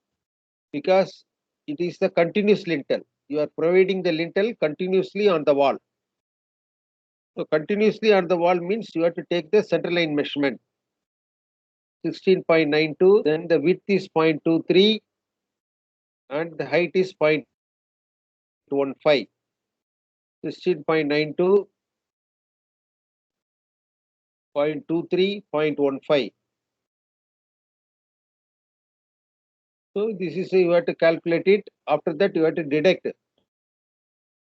because it is the continuous lintel. You are providing the lintel continuously on the wall. So continuously on the wall means you have to take the center line measurement 16.92. Then the width is 0.23 and the height is 0.15. 16.92, 0.23, 0.15. So this is you have to calculate it. After that you have to deduct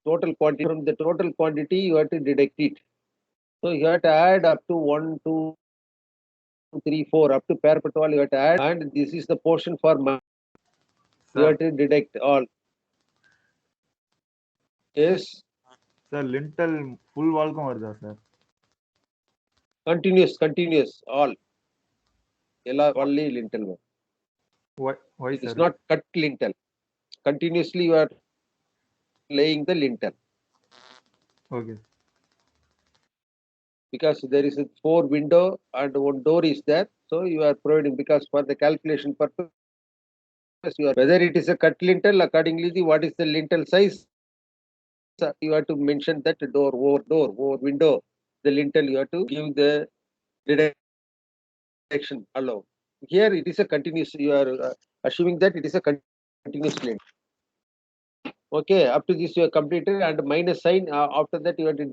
total quantity. From the total quantity you have to deduct it. So you have to add up to 1, 2, 3, 4 up to parapet wall you have to add, and this is the portion for you Sir, have to deduct all. Yes, sir, lintel full wall க்கும் வருதா sir? continuous all. Only lintel work. Why It is sir? not cut lintel. Continuously you are laying the lintel Okay. because there is a 4 window and 1 door is there. So you are providing because for the calculation purpose you are whether it is a cut lintel accordingly what is the lintel size. You have to mention that door over window, the lintel you have to give the deduction allow. Here it is a continuous, you are assuming that it is a continuous lintel. Okay, up to this you have completed and minus sign after that you have to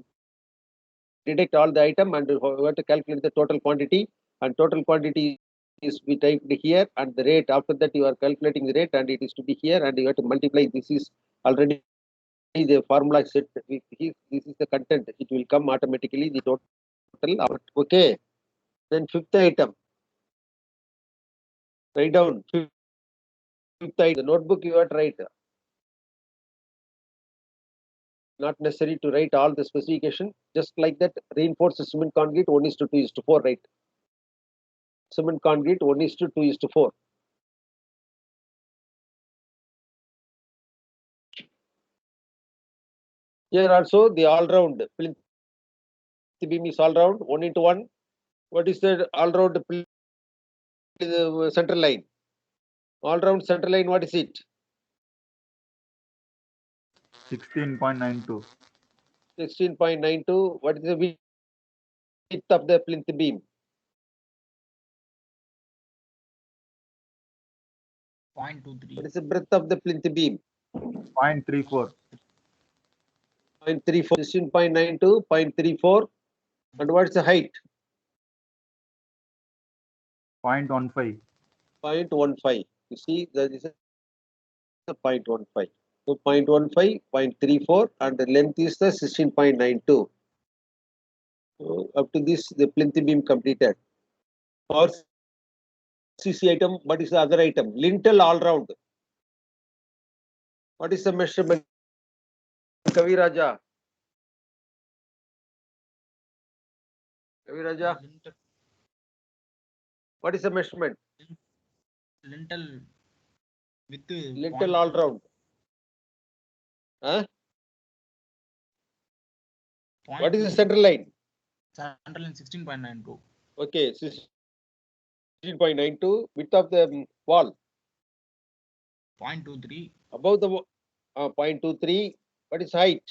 deduct all the item and we have to calculate the total quantity, and total quantity is we typed here, and the rate after that you are calculating the rate and it is to be here, and you have to multiply. This is already the formula set. This is the content. It will come automatically the total. Okay. Then fifth item. Write down fifth item. The notebook you have to write. Not necessary to write all the specification. Just like that, reinforced cement concrete 1:2:4, right? Cement concrete 1:2:4. Here also the all-round plinth beam is all-round 1:1. What is the all-round center line? All-round center line, what is it? 16.92. 16.92. What is the width of the plinth beam? 0.23. What is the breadth of the plinth beam? 0.34. 0.34. 16.92, 0.34. And what's the height? 0.15. 0.15. You see, that is a 0.15. So 0.15, 0.34, and the length is the 16.92. So up to this, the plinth beam completed. Or CC item, what is the other item? Lintel all round. What is the measurement? Kaviraja. Kaviraja, what is the measurement? Lintel with Lintel all round. Huh? What is the center line? Central line 16.92. Okay, 16.92. Width of the wall. 0.23. Above the 0.23. What is height?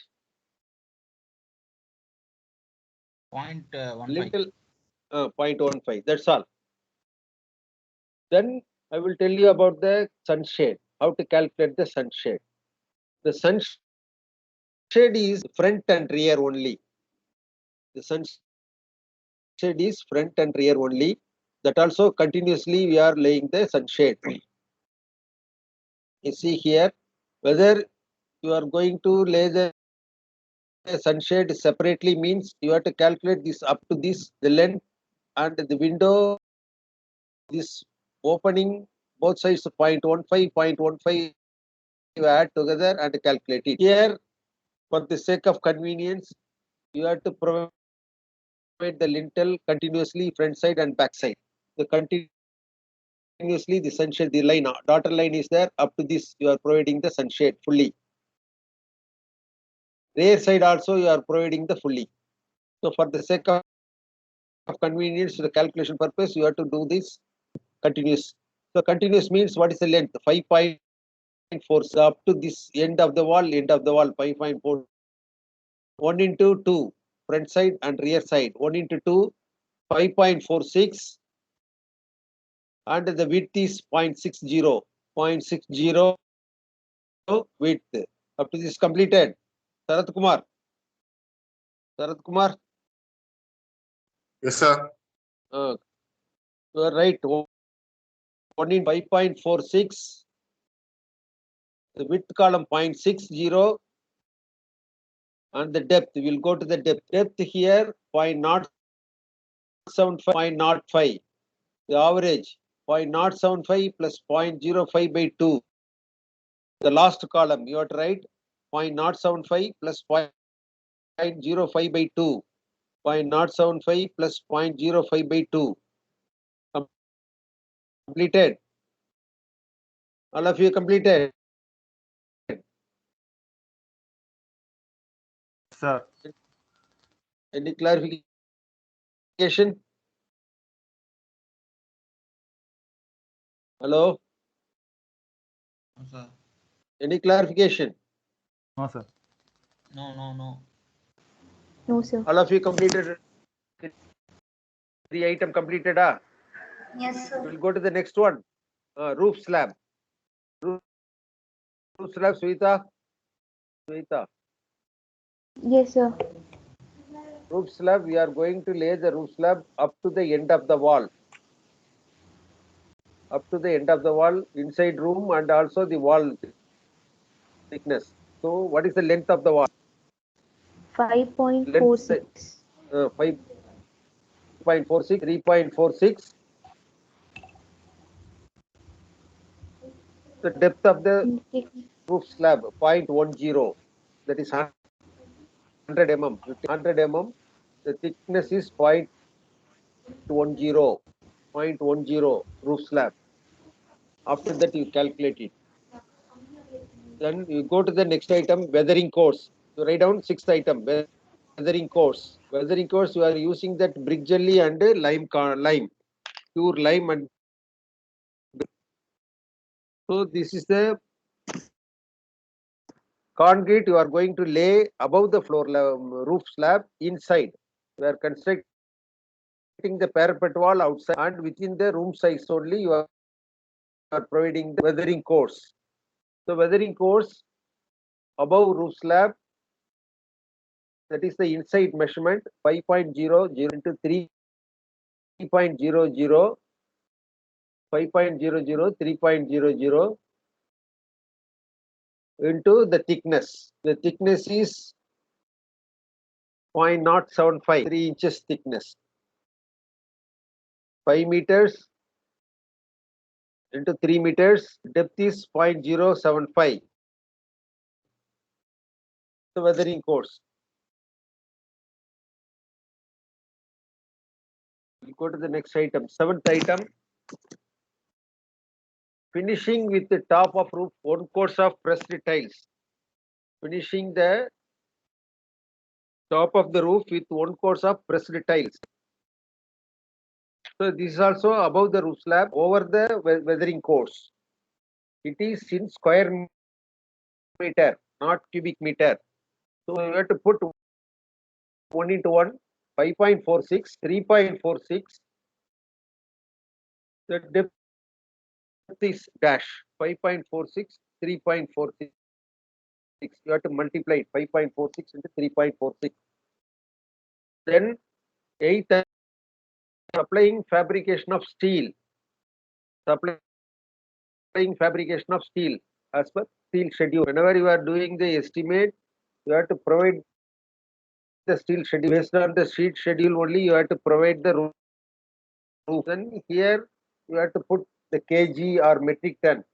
0.15. Lintel 0.15. That's all. Then I will tell you about the sunshade. How to calculate the sunshade. The sunshade is front and rear only. The sunshade is front and rear only. That also continuously we are laying the sunshade. You see here, whether you are going to lay the sunshade separately means you have to calculate this up to this, the length and the window, this opening, both sides 0.15, 0.15 you add together and calculate it. Here, for the sake of convenience, you have to provide the lintel continuously front side and back side. The continuously the sunshade, the line, dotted line is there. Up to this, you are providing the sunshade fully. Rear side also you are providing the fully. So for the sake of convenience, to the calculation purpose, you have to do this continuous. So continuous means what is the length? 5.4. So up to this end of the wall, 5.4. 1:2, front side and rear side. 1:2, 5.46. And the width is 0.60. 0.60 width. Up to this completed. Sarath Kumar. Sarath Kumar. Yes, sir. You are right. 1 in 5.46. The width column 0.60. And the depth, we will go to the depth. Depth here 0.075, 0.05. The average 0.075 plus 0.05 by 2. The last column, you are right. 0.075 plus 0.05 by 2. 0.075 plus 0.05 by 2. Completed. All of you completed. Sir, Any clarification? Hello? No, sir. Any clarification? no, sir. No. No, sir. All of you completed. 3 item completed. Yes, sir. We'll go to the next one. Roof slab. Roof slab, Suita. Yes, sir. Roof slab, we are going to lay the roof slab up to the end of the wall. Up to the end of the wall, inside room and also the wall thickness. So what is the length of the wall? 5.46. 5.46, 3.46. The depth of the roof slab, 0.10. That is 100 mm. 100 mm. The thickness is 0.10. 0.10 roof slab. After that, you calculate it. Then you go to the next item, weathering course. You write down sixth item, weathering course. Weathering course, you are using that brick jelly and lime, pure lime. And so this is the concrete you are going to lay above the floor roof slab inside. You are constructing the parapet wall outside, and within the room size only you are providing the weathering course. The weathering course above roof slab, that is the inside measurement, 5.00 into 3.00, 5.00, 3.00 into the thickness. The thickness is 0.075, 3 inches thickness. 5 meters into 3 meters, depth is 0.075. The weathering course. We'll go to the next item, seventh item. Finishing with the top of roof, one course of pressed tiles. Finishing the top of the roof with one course of pressed tiles. So this is also above the roof slab, over the weathering course. It is in square meter, not cubic meter. So you have to put 1 into 1, 5.46, 3.46. The depth is dash, 5.46, 3.46. You have to multiply it, 5.46 into 3.46. Then 8th, supplying fabrication of steel. Supplying fabrication of steel as per steel schedule. Whenever you are doing the estimate, you have to provide the steel schedule. Based on the sheet schedule only, you have to provide the roof. Then here you have to put the kg or metric ton.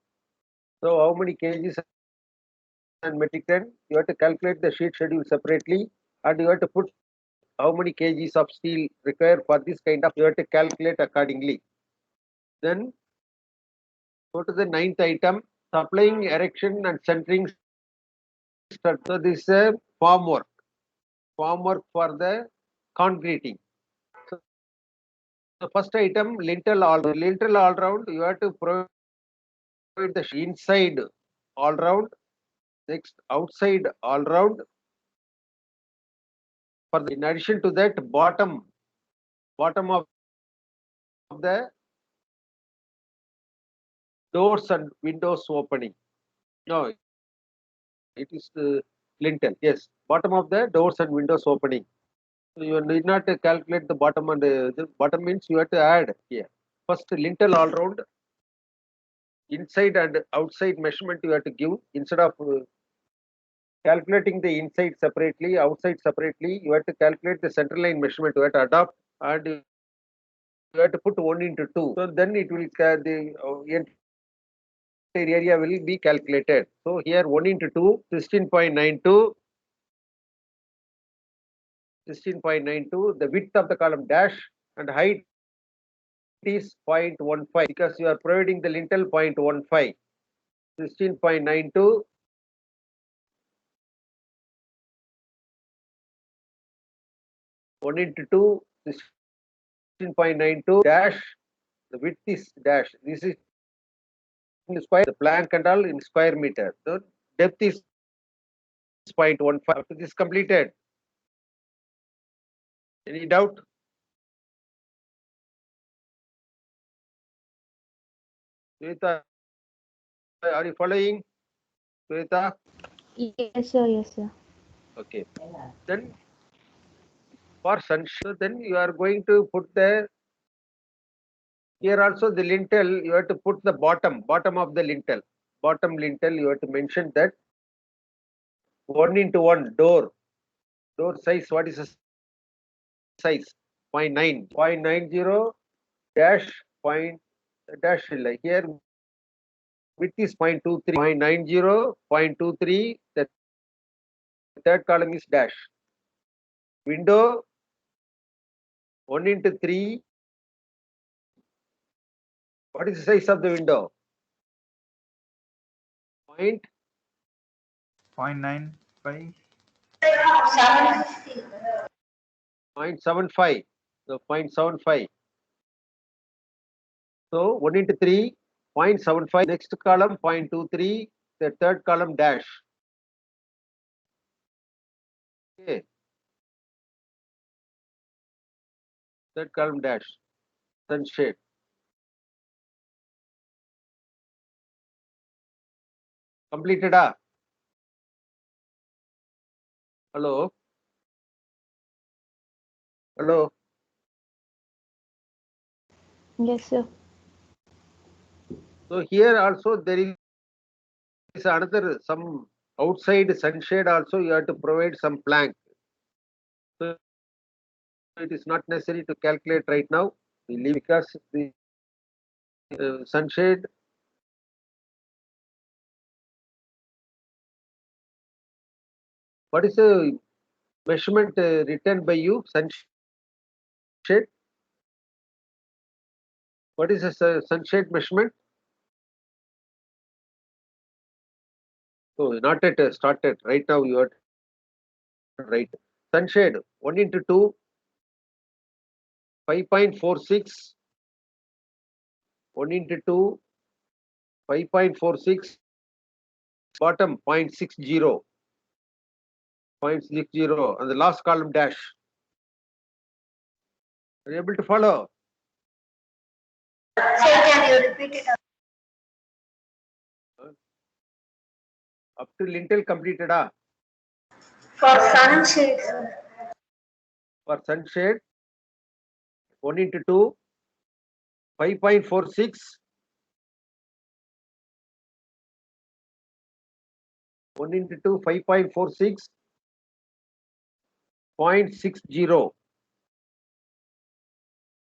So how many kgs and metric ton? You have to calculate the sheet schedule separately, and you have to put how many kgs of steel required for this kind of. You have to calculate accordingly. Then go to the ninth item, supplying erection and centering structure. So this is a form work for the concreting. So the first item, lintel all round, you have to provide the inside all round, next outside all round. In addition to that, bottom of the doors and windows opening. No, it is lintel. Yes, bottom of the doors and windows opening. So you need not calculate the bottom, and the bottom means you have to add here. First, lintel all round, inside and outside measurement you have to give. Instead of calculating the inside separately, outside separately, you have to calculate the center line measurement. You have to adopt, and you have to put 1 into 2. So then it will the entire area will be calculated. So here 1 into 2, 16.92. 16.92. The width of the column dash and height is 0.15 because you are providing the lintel 0.15. 16.92. 1 into 2, 16.92 dash. The width is dash. This is in square. The plank and all in square meter. So depth is 0.15. After this completed. Any doubt? Shweta, are you following? Shweta? Yes, sir. Yes, sir. Okay. Then for sunshade. Then you are going to put the, here also the lintel, you have to put the bottom of the lintel. Bottom lintel, you have to mention that 1:1 door size. What is the size? 0.9, 0.90 dash point dash like here width is 0.23, 0.90, 0.23, the third column is dash. Window 1:3. What is the size of the window? 0.95. 750. 0.75. So 0.75. So 1:3, 0.75. Next column 0.23. The third column dash. Okay. Third column dash. Sunshade. Completed. Hello. Hello. Yes, sir. So here also there is another some outside sunshade also you have to provide some plank. So it is not necessary to calculate right now. We leave because the sunshade what is the measurement written by you sunshade? What is the sunshade measurement? So not yet started. Right now you are right. Sunshade 1:2 5.46 1:2 5.46 bottom 0.60 and the last column dash. Are you able to follow? Sir, can you repeat it? Up to lintel completed. For sunshade, sir. For sunshade 1:2 5.46 1:2 5.46 0.60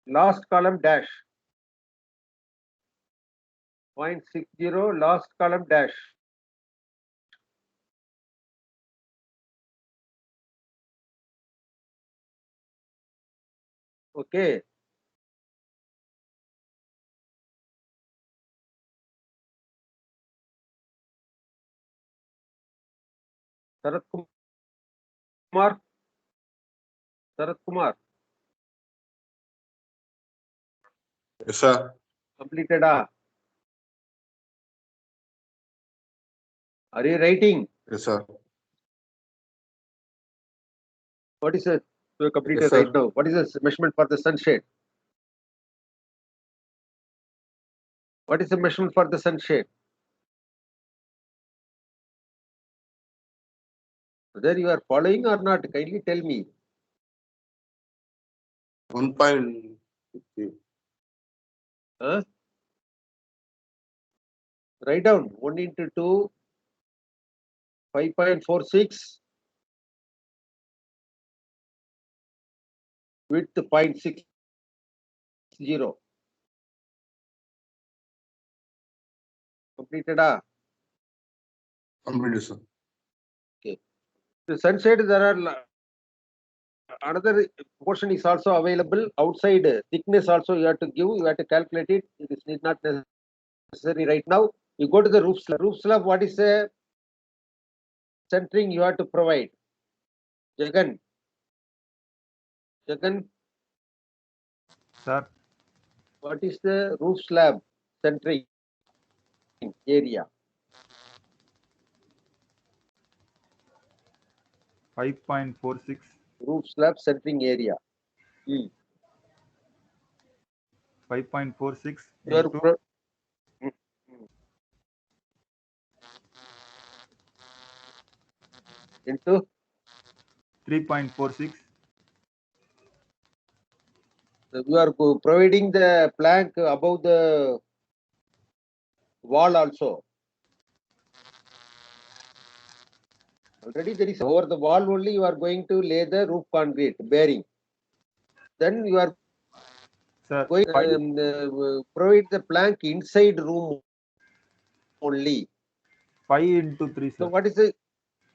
last column dash 0.60 last column dash. Okay. Sarat Kumar. Sarat Kumar. Yes, sir. Completed. Are you writing? Yes, sir. What is it? You completed Yes, sir. right now. What is the measurement for the sunshade? What is the measurement for the sunshade? Whether you are following or not, kindly tell me. 1.50. Huh? Write down 1:2 5.46 width 0.60. Completed. Completed, sir. Okay. The sunshade there are another portion is also available outside thickness also you have to give, you have to calculate it. It is not necessary right now. You go to the roof slab. Roof slab, what is the centering you have to provide? Jagan. Jagan, Sir, what is the roof slab centering area? 5.46. Roof slab centering area. 5.46 You are into Mm, mm. Into 3.46 You are providing the plank above the wall also. Already there is over the wall only you are going to lay the roof concrete bearing. Then you are Sir, going five, provide the plank inside room only. 5 into 3, So sir. what is the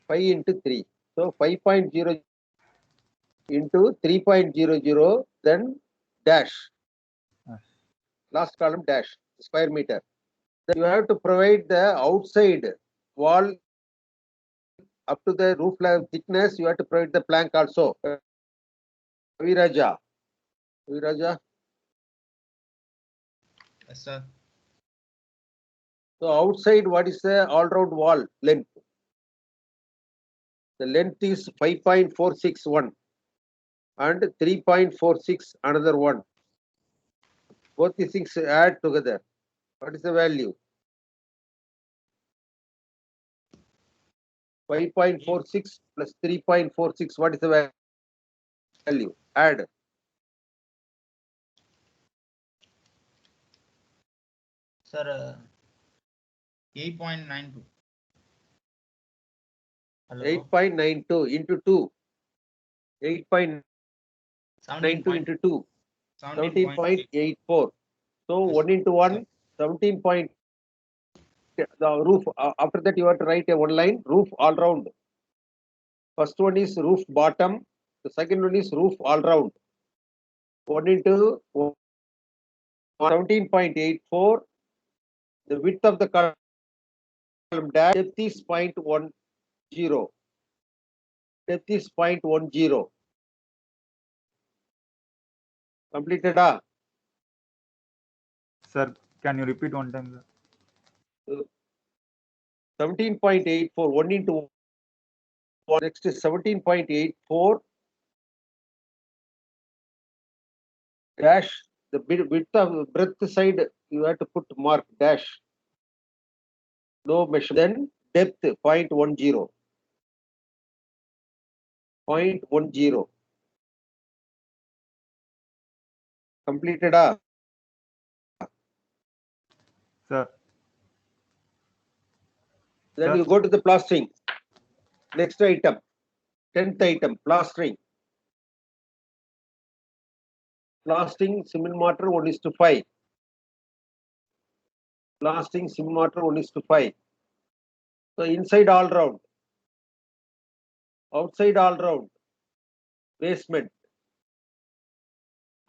5 into 3? So 5.0 into 3.00, then dash. Yes. Last column dash, square meter. Then you have to provide the outside wall up to the roof level thickness. You have to provide the plank also. Kaviraja. Kaviraja. Yes, sir. So outside, what is the all-round wall length? The length is 5.461 and 3.46 another one. Both these things add together. What is the value? 5.46 plus 3.46. What is the value? Add. Sir, 8.92. Hello. 8.92 into 2. 8.92 into 2. 17.84. So 1 into 1, 17 point. The roof, after that you have to write a one line, roof all round. First one is roof bottom. The second one is roof all round. 1 into 17.84. The width of the column dash, depth is 0.10. Depth is 0.10. Completed. Sir, can you repeat one time, sir? 17.84. 1 into 1. Next is 17.84. Dash. The width of breadth side, you have to put mark dash. No measure. Then depth 0.10. 0.10. Completed. Sir, Then Sir. you go to the plastering. Next item. 10th item. Plastering. Plastering cement mortar 1:5. Plastering cement mortar 1:5. So inside all round. Outside all round. Basement.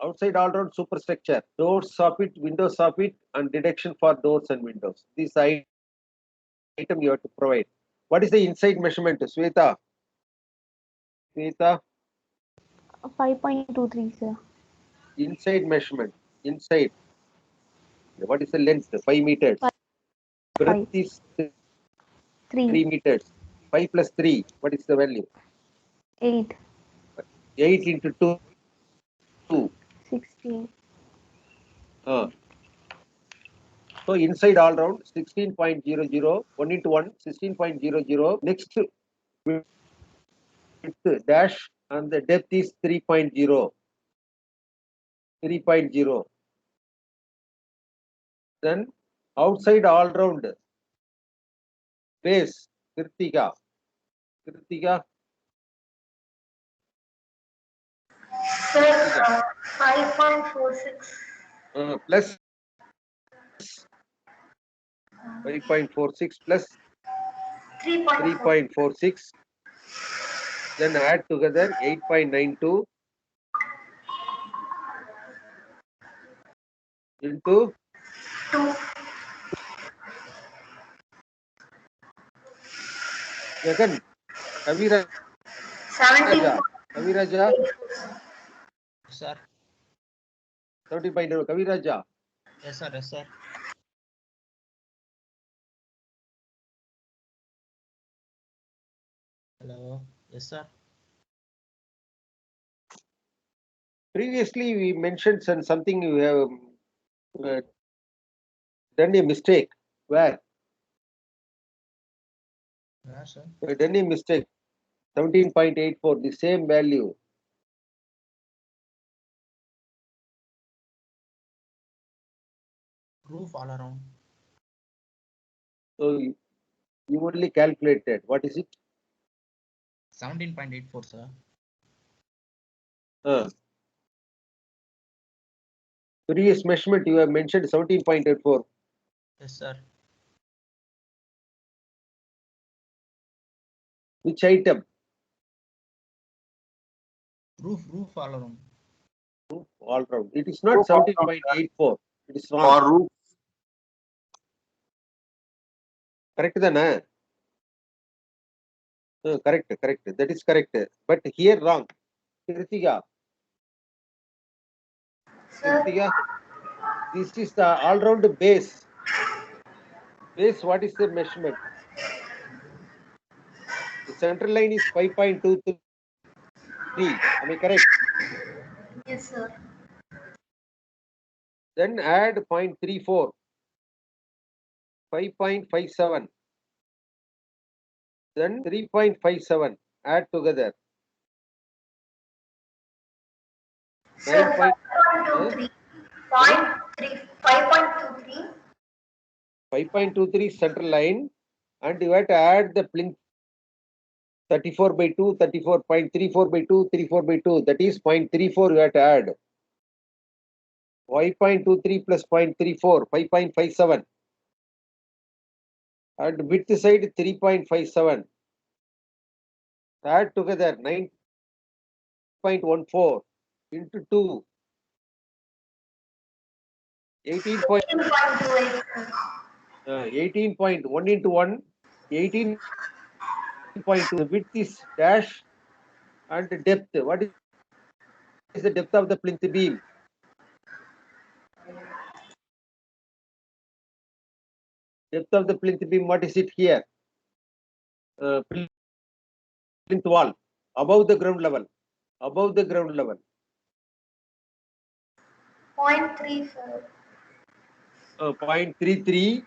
Outside all round superstructure. Doors, soffit, window soffit, and deduction for doors and windows. This item you have to provide. What is the inside measurement, Sweta? Sweta, 5.23, sir. inside measurement. Inside. What is the length? 5 meters. Five. Breadth is 3 3. meters. 5 plus 3. What is the value? 8. 8 into 2. 16. So inside all round 16.00. 1 into 1, 16.00. Next width dash and the depth is 3.0. 3.0. Then outside all round base, Kritika. Kritika, Sir, 5.46. Plus 5.46 plus 3.4. 3.46. Then add together 8.92 into 2. Jagan, Kaviraja, 17. Kaviraja, Yes, sir. 70.0, Kaviraja. Yes, sir. Yes, sir. Hello. Yes, sir. Previously we mentioned something you have uh, done a mistake. Where? Yeah, sir. You have done a mistake. 17.84, the same value. Roof all around. So you only calculated. What is it? 17.84, sir. Previous measurement you have mentioned 17.84. Yes, sir. Which item? Roof all around. All round. It is not Roof all round, 17.84. It is For wrong. roof, Correct then? Correct. That is correct. But here wrong. Kritika, Sir, this is the all-round base. Base, what is the measurement? The central line is 5.23. Am I correct? yes, sir. Then add 0.34. 5.57. Then 3.57. Add together. Sir, 9. 5.23. 5.23. 5.23 central line, and you have to add the plinth 34 by 2, 34.34 by 2, 34 by 2. That is 0.34 you have to add. 5.23 plus 0.34, 5.57. And width side 3.57. Add together 9.14 into 2. 18.1 18.28, into 1. 18.2. The width is dash and depth. What is the depth of the plinth beam? Depth of the plinth beam, what is it here? Plinth wall, above the ground level. Above the ground level. 0.3, sir. 0.33.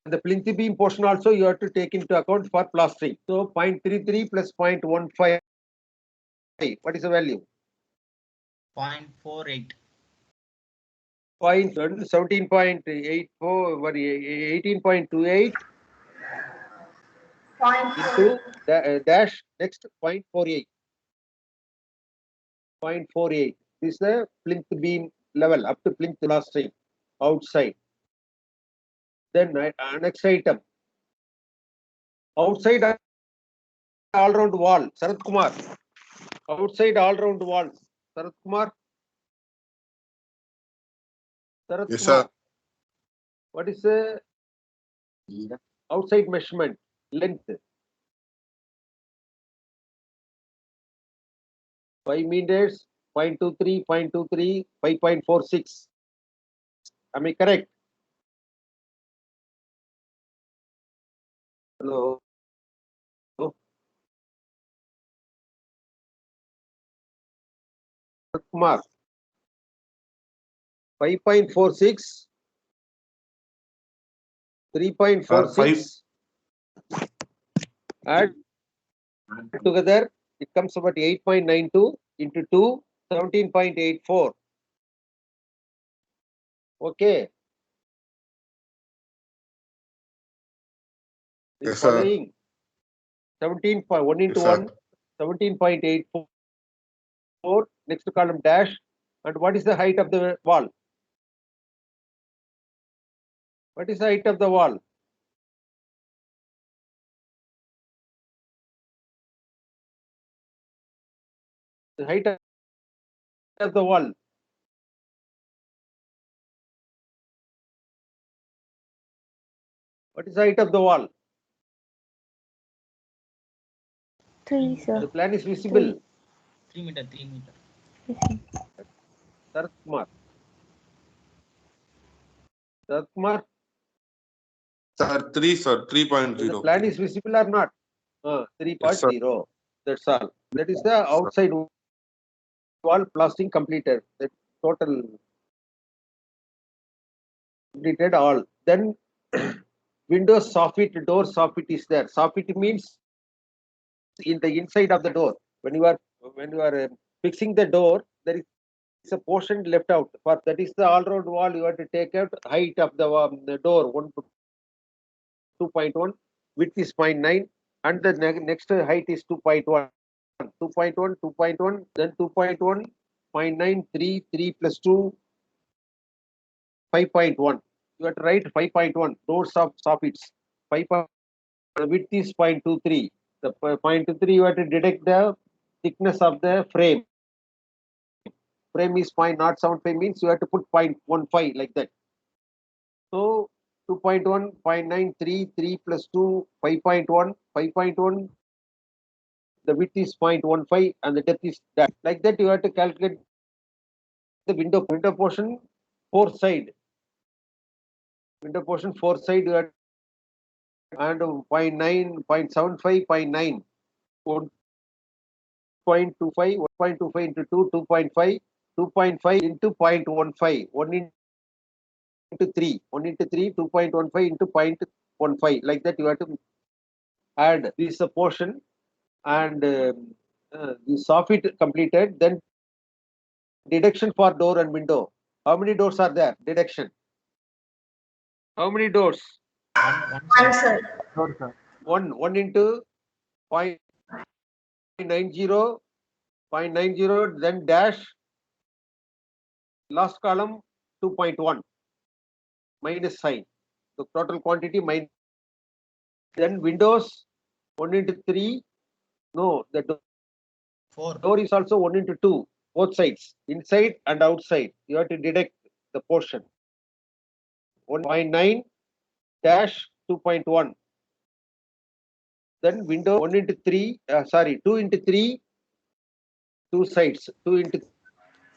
The plinth beam portion also you have to take into account for plastering. So 0.33 plus 0.15. What is the value? 0.48. 17.84, 18.28 into 0.48. dash next 0.48. 0.48. This is the plinth beam level up to plinth plastering outside. Then next item. Outside all round wall. Sarath Kumar. Outside all round wall. Sarath Kumar. Sarath yes, Kumar. sir. What is the outside measurement? Length. 5 meters, 0.23, 0.23, 5.46. Am I correct? Hello. Kumar. 5.46. 3.46. Add together, it comes about 8.92 into 2, 17.84. Okay. Is Yes, sir. following 17.1 into Yes, sir. 1, 17.84. Next column dash. And what is the height of the wall? What is the height of the wall? The height of the wall. What is the height of the wall? 3, The sir. plan is visible. 3 meter. 3 meter. Yes, sir. Sarath Kumar. Sarath Kumar. Sir, 3, sir. The 3.0. plan is visible or not? 3.0. That's all. That is the outside wall plastering completed. The total completed all. Then windows soffit, door soffit is there. Soffit means in the inside of the door. When you are fixing the door, there is is a portion left out. For that is the all-round wall. You have to take out height of the door 2.1, width is 0.9, and the next height is 2.1. 2.1, 2.1, then 2.1, 0.9, 3, 3 plus 2, 5.1. You have to write 5.1 doors of soffits. 5. The width is 0.23. The 0.23 you have to deduct the thickness of the frame. Frame is 0.075 means you have to put 0.15 like that. So 2.1, 0.93, 3 plus 2, 5.1, 5.1. The width is 0.15 and the depth is that. Like that you have to calculate the window portion 4 side. Window portion 4 side you have and 0.9, 0.75, 0.9, 1.25, 1.25 into 2, 2.5, 2.5 into 0.15, 1 into 3, 1 into 3, 2.15 into 0.15. Like that you have to add this portion and the soffit completed. Then deduction for door and window. How many doors are there? Deduction. How many doors? One, sir. Sure, sir. 1 into 0.90, 0.90, then dash, last column 2.1, minus sign. The total quantity minus. Then windows 1 into 3. No, the 4. door is also 1 into 2, both sides, inside and outside. You have to deduct the portion. 1.9 dash 2.1. Then window 1 into 3, 2 into 3, 2 sides, 2 into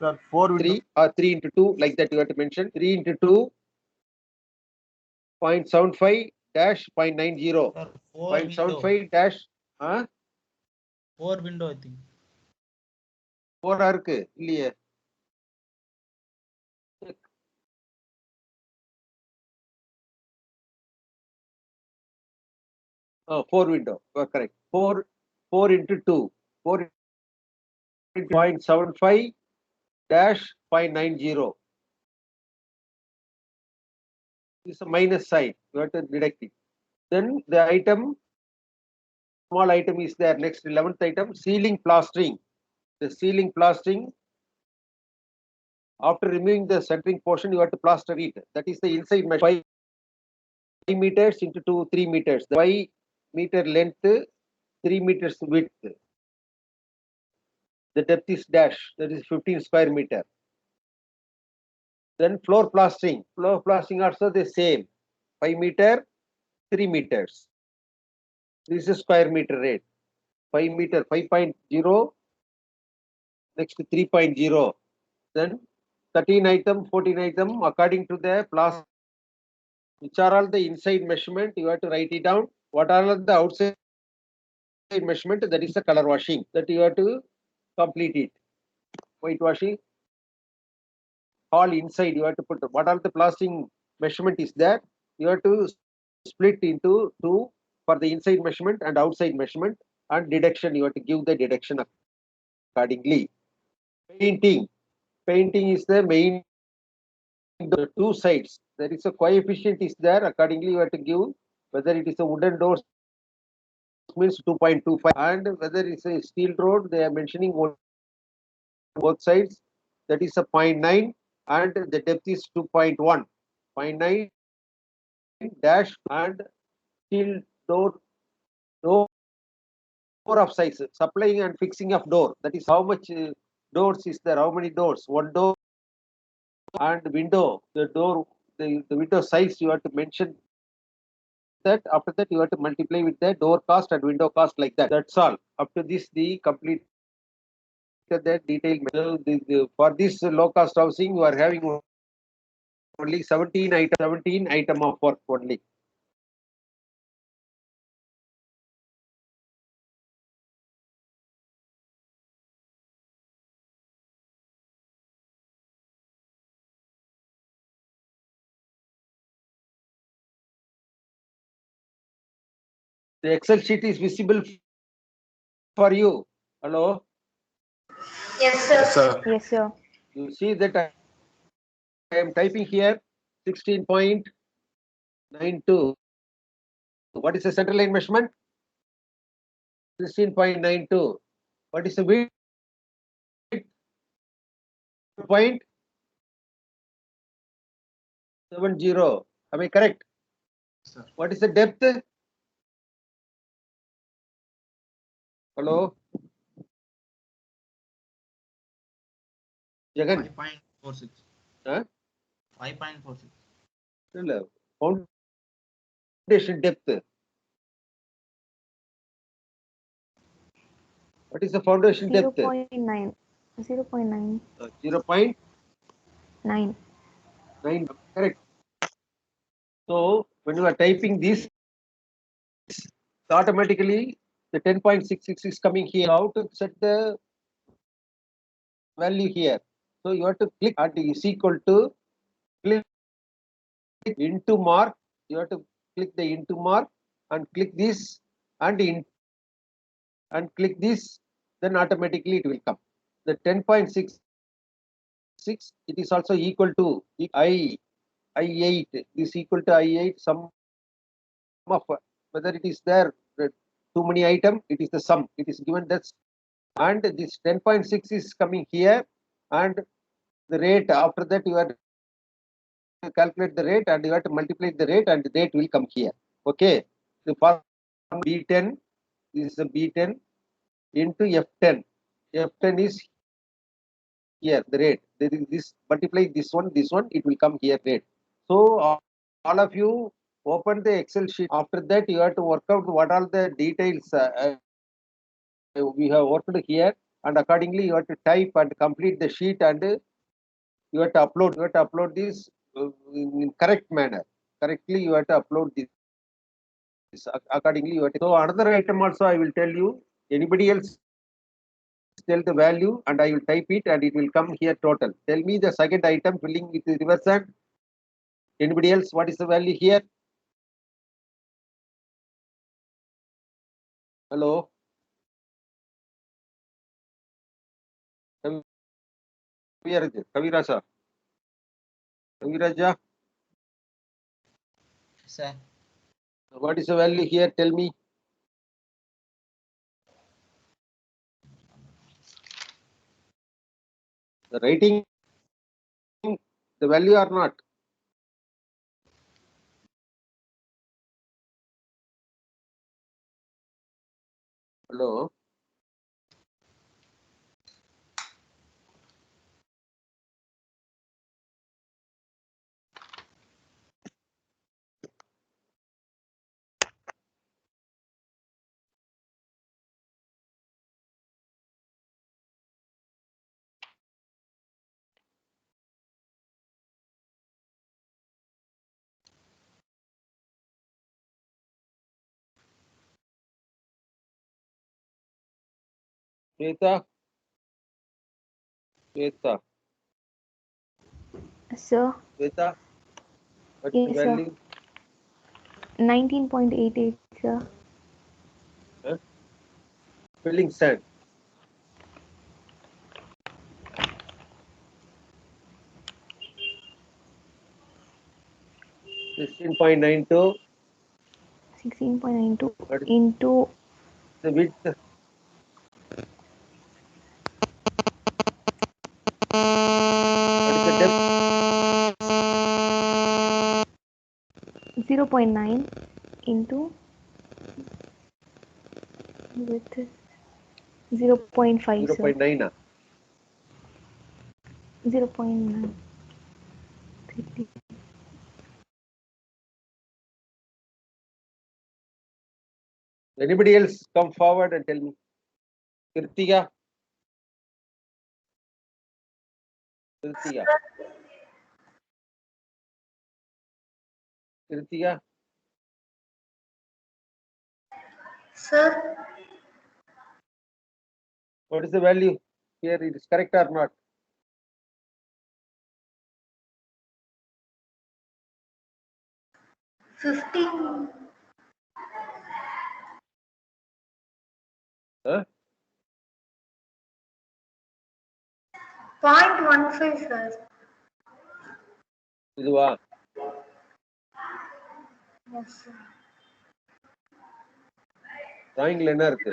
Sir, 4 windows. 3 or 3 into 2, like that you have to mention. 3 into 2, 0.75 dash 0.90. Sir, 4 window. 0.75 dash 4 window, I think. 4 இருக்கு இல்லையே. 4 window, correct. 4 into 2, 4 into 0.75 dash 0.90. This is a minus sign. You have to deduct it. Then the item, small item is there. Next 11th item, ceiling plastering. The ceiling plastering, after removing the centering portion, you have to plaster it. That is the inside measure. 5 meters into 3 meters. The 5 meter length, 3 meters width. The depth is dash. That is 15 square meter. Then floor plastering. Floor plastering also the same. 5 meter, 3 meters. This is square meter rate. 5 meter, 5.0. Next 3.0. Then 13 item, 14 item, according to the plaster, which are all the inside measurement, you have to write it down. What are all the outside measurement? That is the color washing. That you have to complete it. Whitewashing. All inside you have to put what are the plastering measurement is there. You have to split into 2 for the inside measurement and outside measurement, and deduction you have to give the deduction accordingly. Painting. Painting is the main, the 2 sides. There is a coefficient is there. Accordingly, you have to give whether it is a wooden door means 2.25, and whether it's a steel road, they are mentioning both sides. That is a 0.9, and the depth is 2.1. 0.9 dash and steel door of size, supplying and fixing of door. That is how much doors is there, how many doors, 1 door, and window, the door, the window size you have to mention that. After that you have to multiply with the door cost and window cost, like that. That's all. Up to this the complete the detailed. For this low cost housing you are having only 17 item of work only. The Excel sheet is visible for you. Hello? Yes, sir. Yes, sir. Yes, sir. You see that I am typing here 16.92. What is the center line measurement? 16.92. What is the width? 0.70. Am I correct? Sir. What is the depth? Hello? Jagan? 5.46. Huh? 5.46. No. Foundation depth. What is the foundation depth? 0.9. 0.9. 0.9. Correct. So when you are typing this, automatically the 10.66 is coming here. How to set the value here? So you have to click and is equal to click into mark. You have to click the into mark and click this and click this. Then automatically it will come. The 10.66 it is also equal to I8 is equal to I8 sum of whether it is there too many item, it is the sum. It is given that, and this 10.6 is coming here, and the rate after that you have to calculate the rate and you have to multiply the rate and the rate will come here. Okay. The first B10 is the B10 into F10. F10 is here the rate. This multiply this one, it will come here rate. So all of you open the Excel sheet. After that you have to work out what all the details we have worked here, and accordingly you have to type and complete the sheet, and you have to upload this in correct manner. Correctly you have to upload this. Accordingly you have to. So another item also I will tell you. Anybody else tell the value and I will type it and it will come here total. Tell me the second item filling with the reverse hand. Anybody else? What is the value here? Hello? Kaviraja. Kaviraja, Sir. what is the value here? Tell me. The writing the value or not? Hello? Shweta? Shweta? Sir. Shweta? What is the Yes, sir. value? 19.88, sir. Huh? Filling sand. Six 16.92. 16.92 What is into the width? What is the depth? 0.9 into with 0.5, sir. 0.9. 0.9. Anybody else come forward and tell me? Kirtiga? Kirtiga? Kirtiga? Sir, What is the value? Here it is correct or not? 15. Huh? 0.15, sir. இதுவா? Yes, sir. டிராயிங்ல என்ன இருக்கு?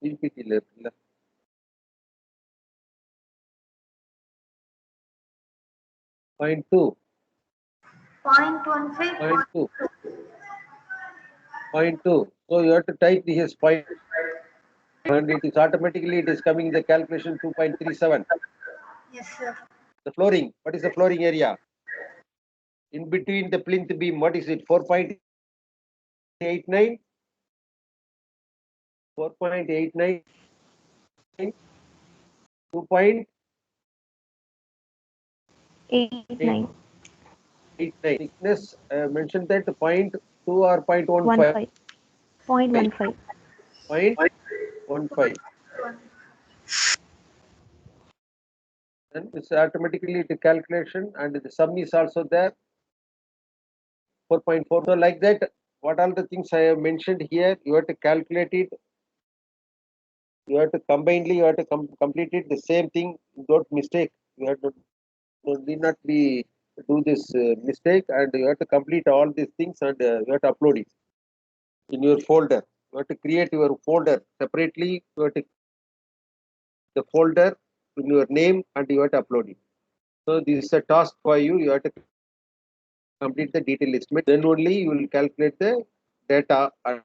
பிபிடில இருக்குல்ல? 0.2. 0.15. 0.2. 0.2. So you have to type this point, and it is automatically it is coming in the calculation 2.37. Yes, sir. The flooring. What is the flooring area? In between the plinth beam, what is it? 4.89. 4.89. 2.89. 89. Thickness mentioned that 0.2 or 0.15. 0.15. 0.15. Then it's automatically the calculation, and the sum is also there. 4.4. So like that, what all the things I have mentioned here, you have to calculate it. You have to combinedly, you have to complete it the same thing. Don't mistake. You have to need not be do this mistake, and you have to complete all these things, and you have to upload it in your folder. You have to create your folder separately. You have to the folder in your name, and you have to upload it. So this is a task for you. You have to complete the detailed estimate. Then only you will calculate the data and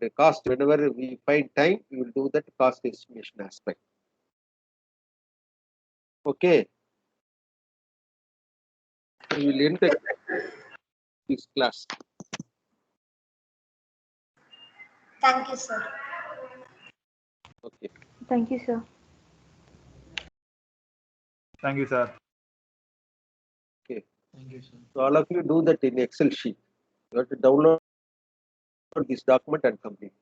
the cost. Whenever we find time, we will do that cost estimation aspect. Okay. We will end this class. Thank you, sir. Okay. Thank you, sir. Thank you, sir. Okay. Thank you, sir. So all of you do that in Excel sheet. You have to download this document and complete.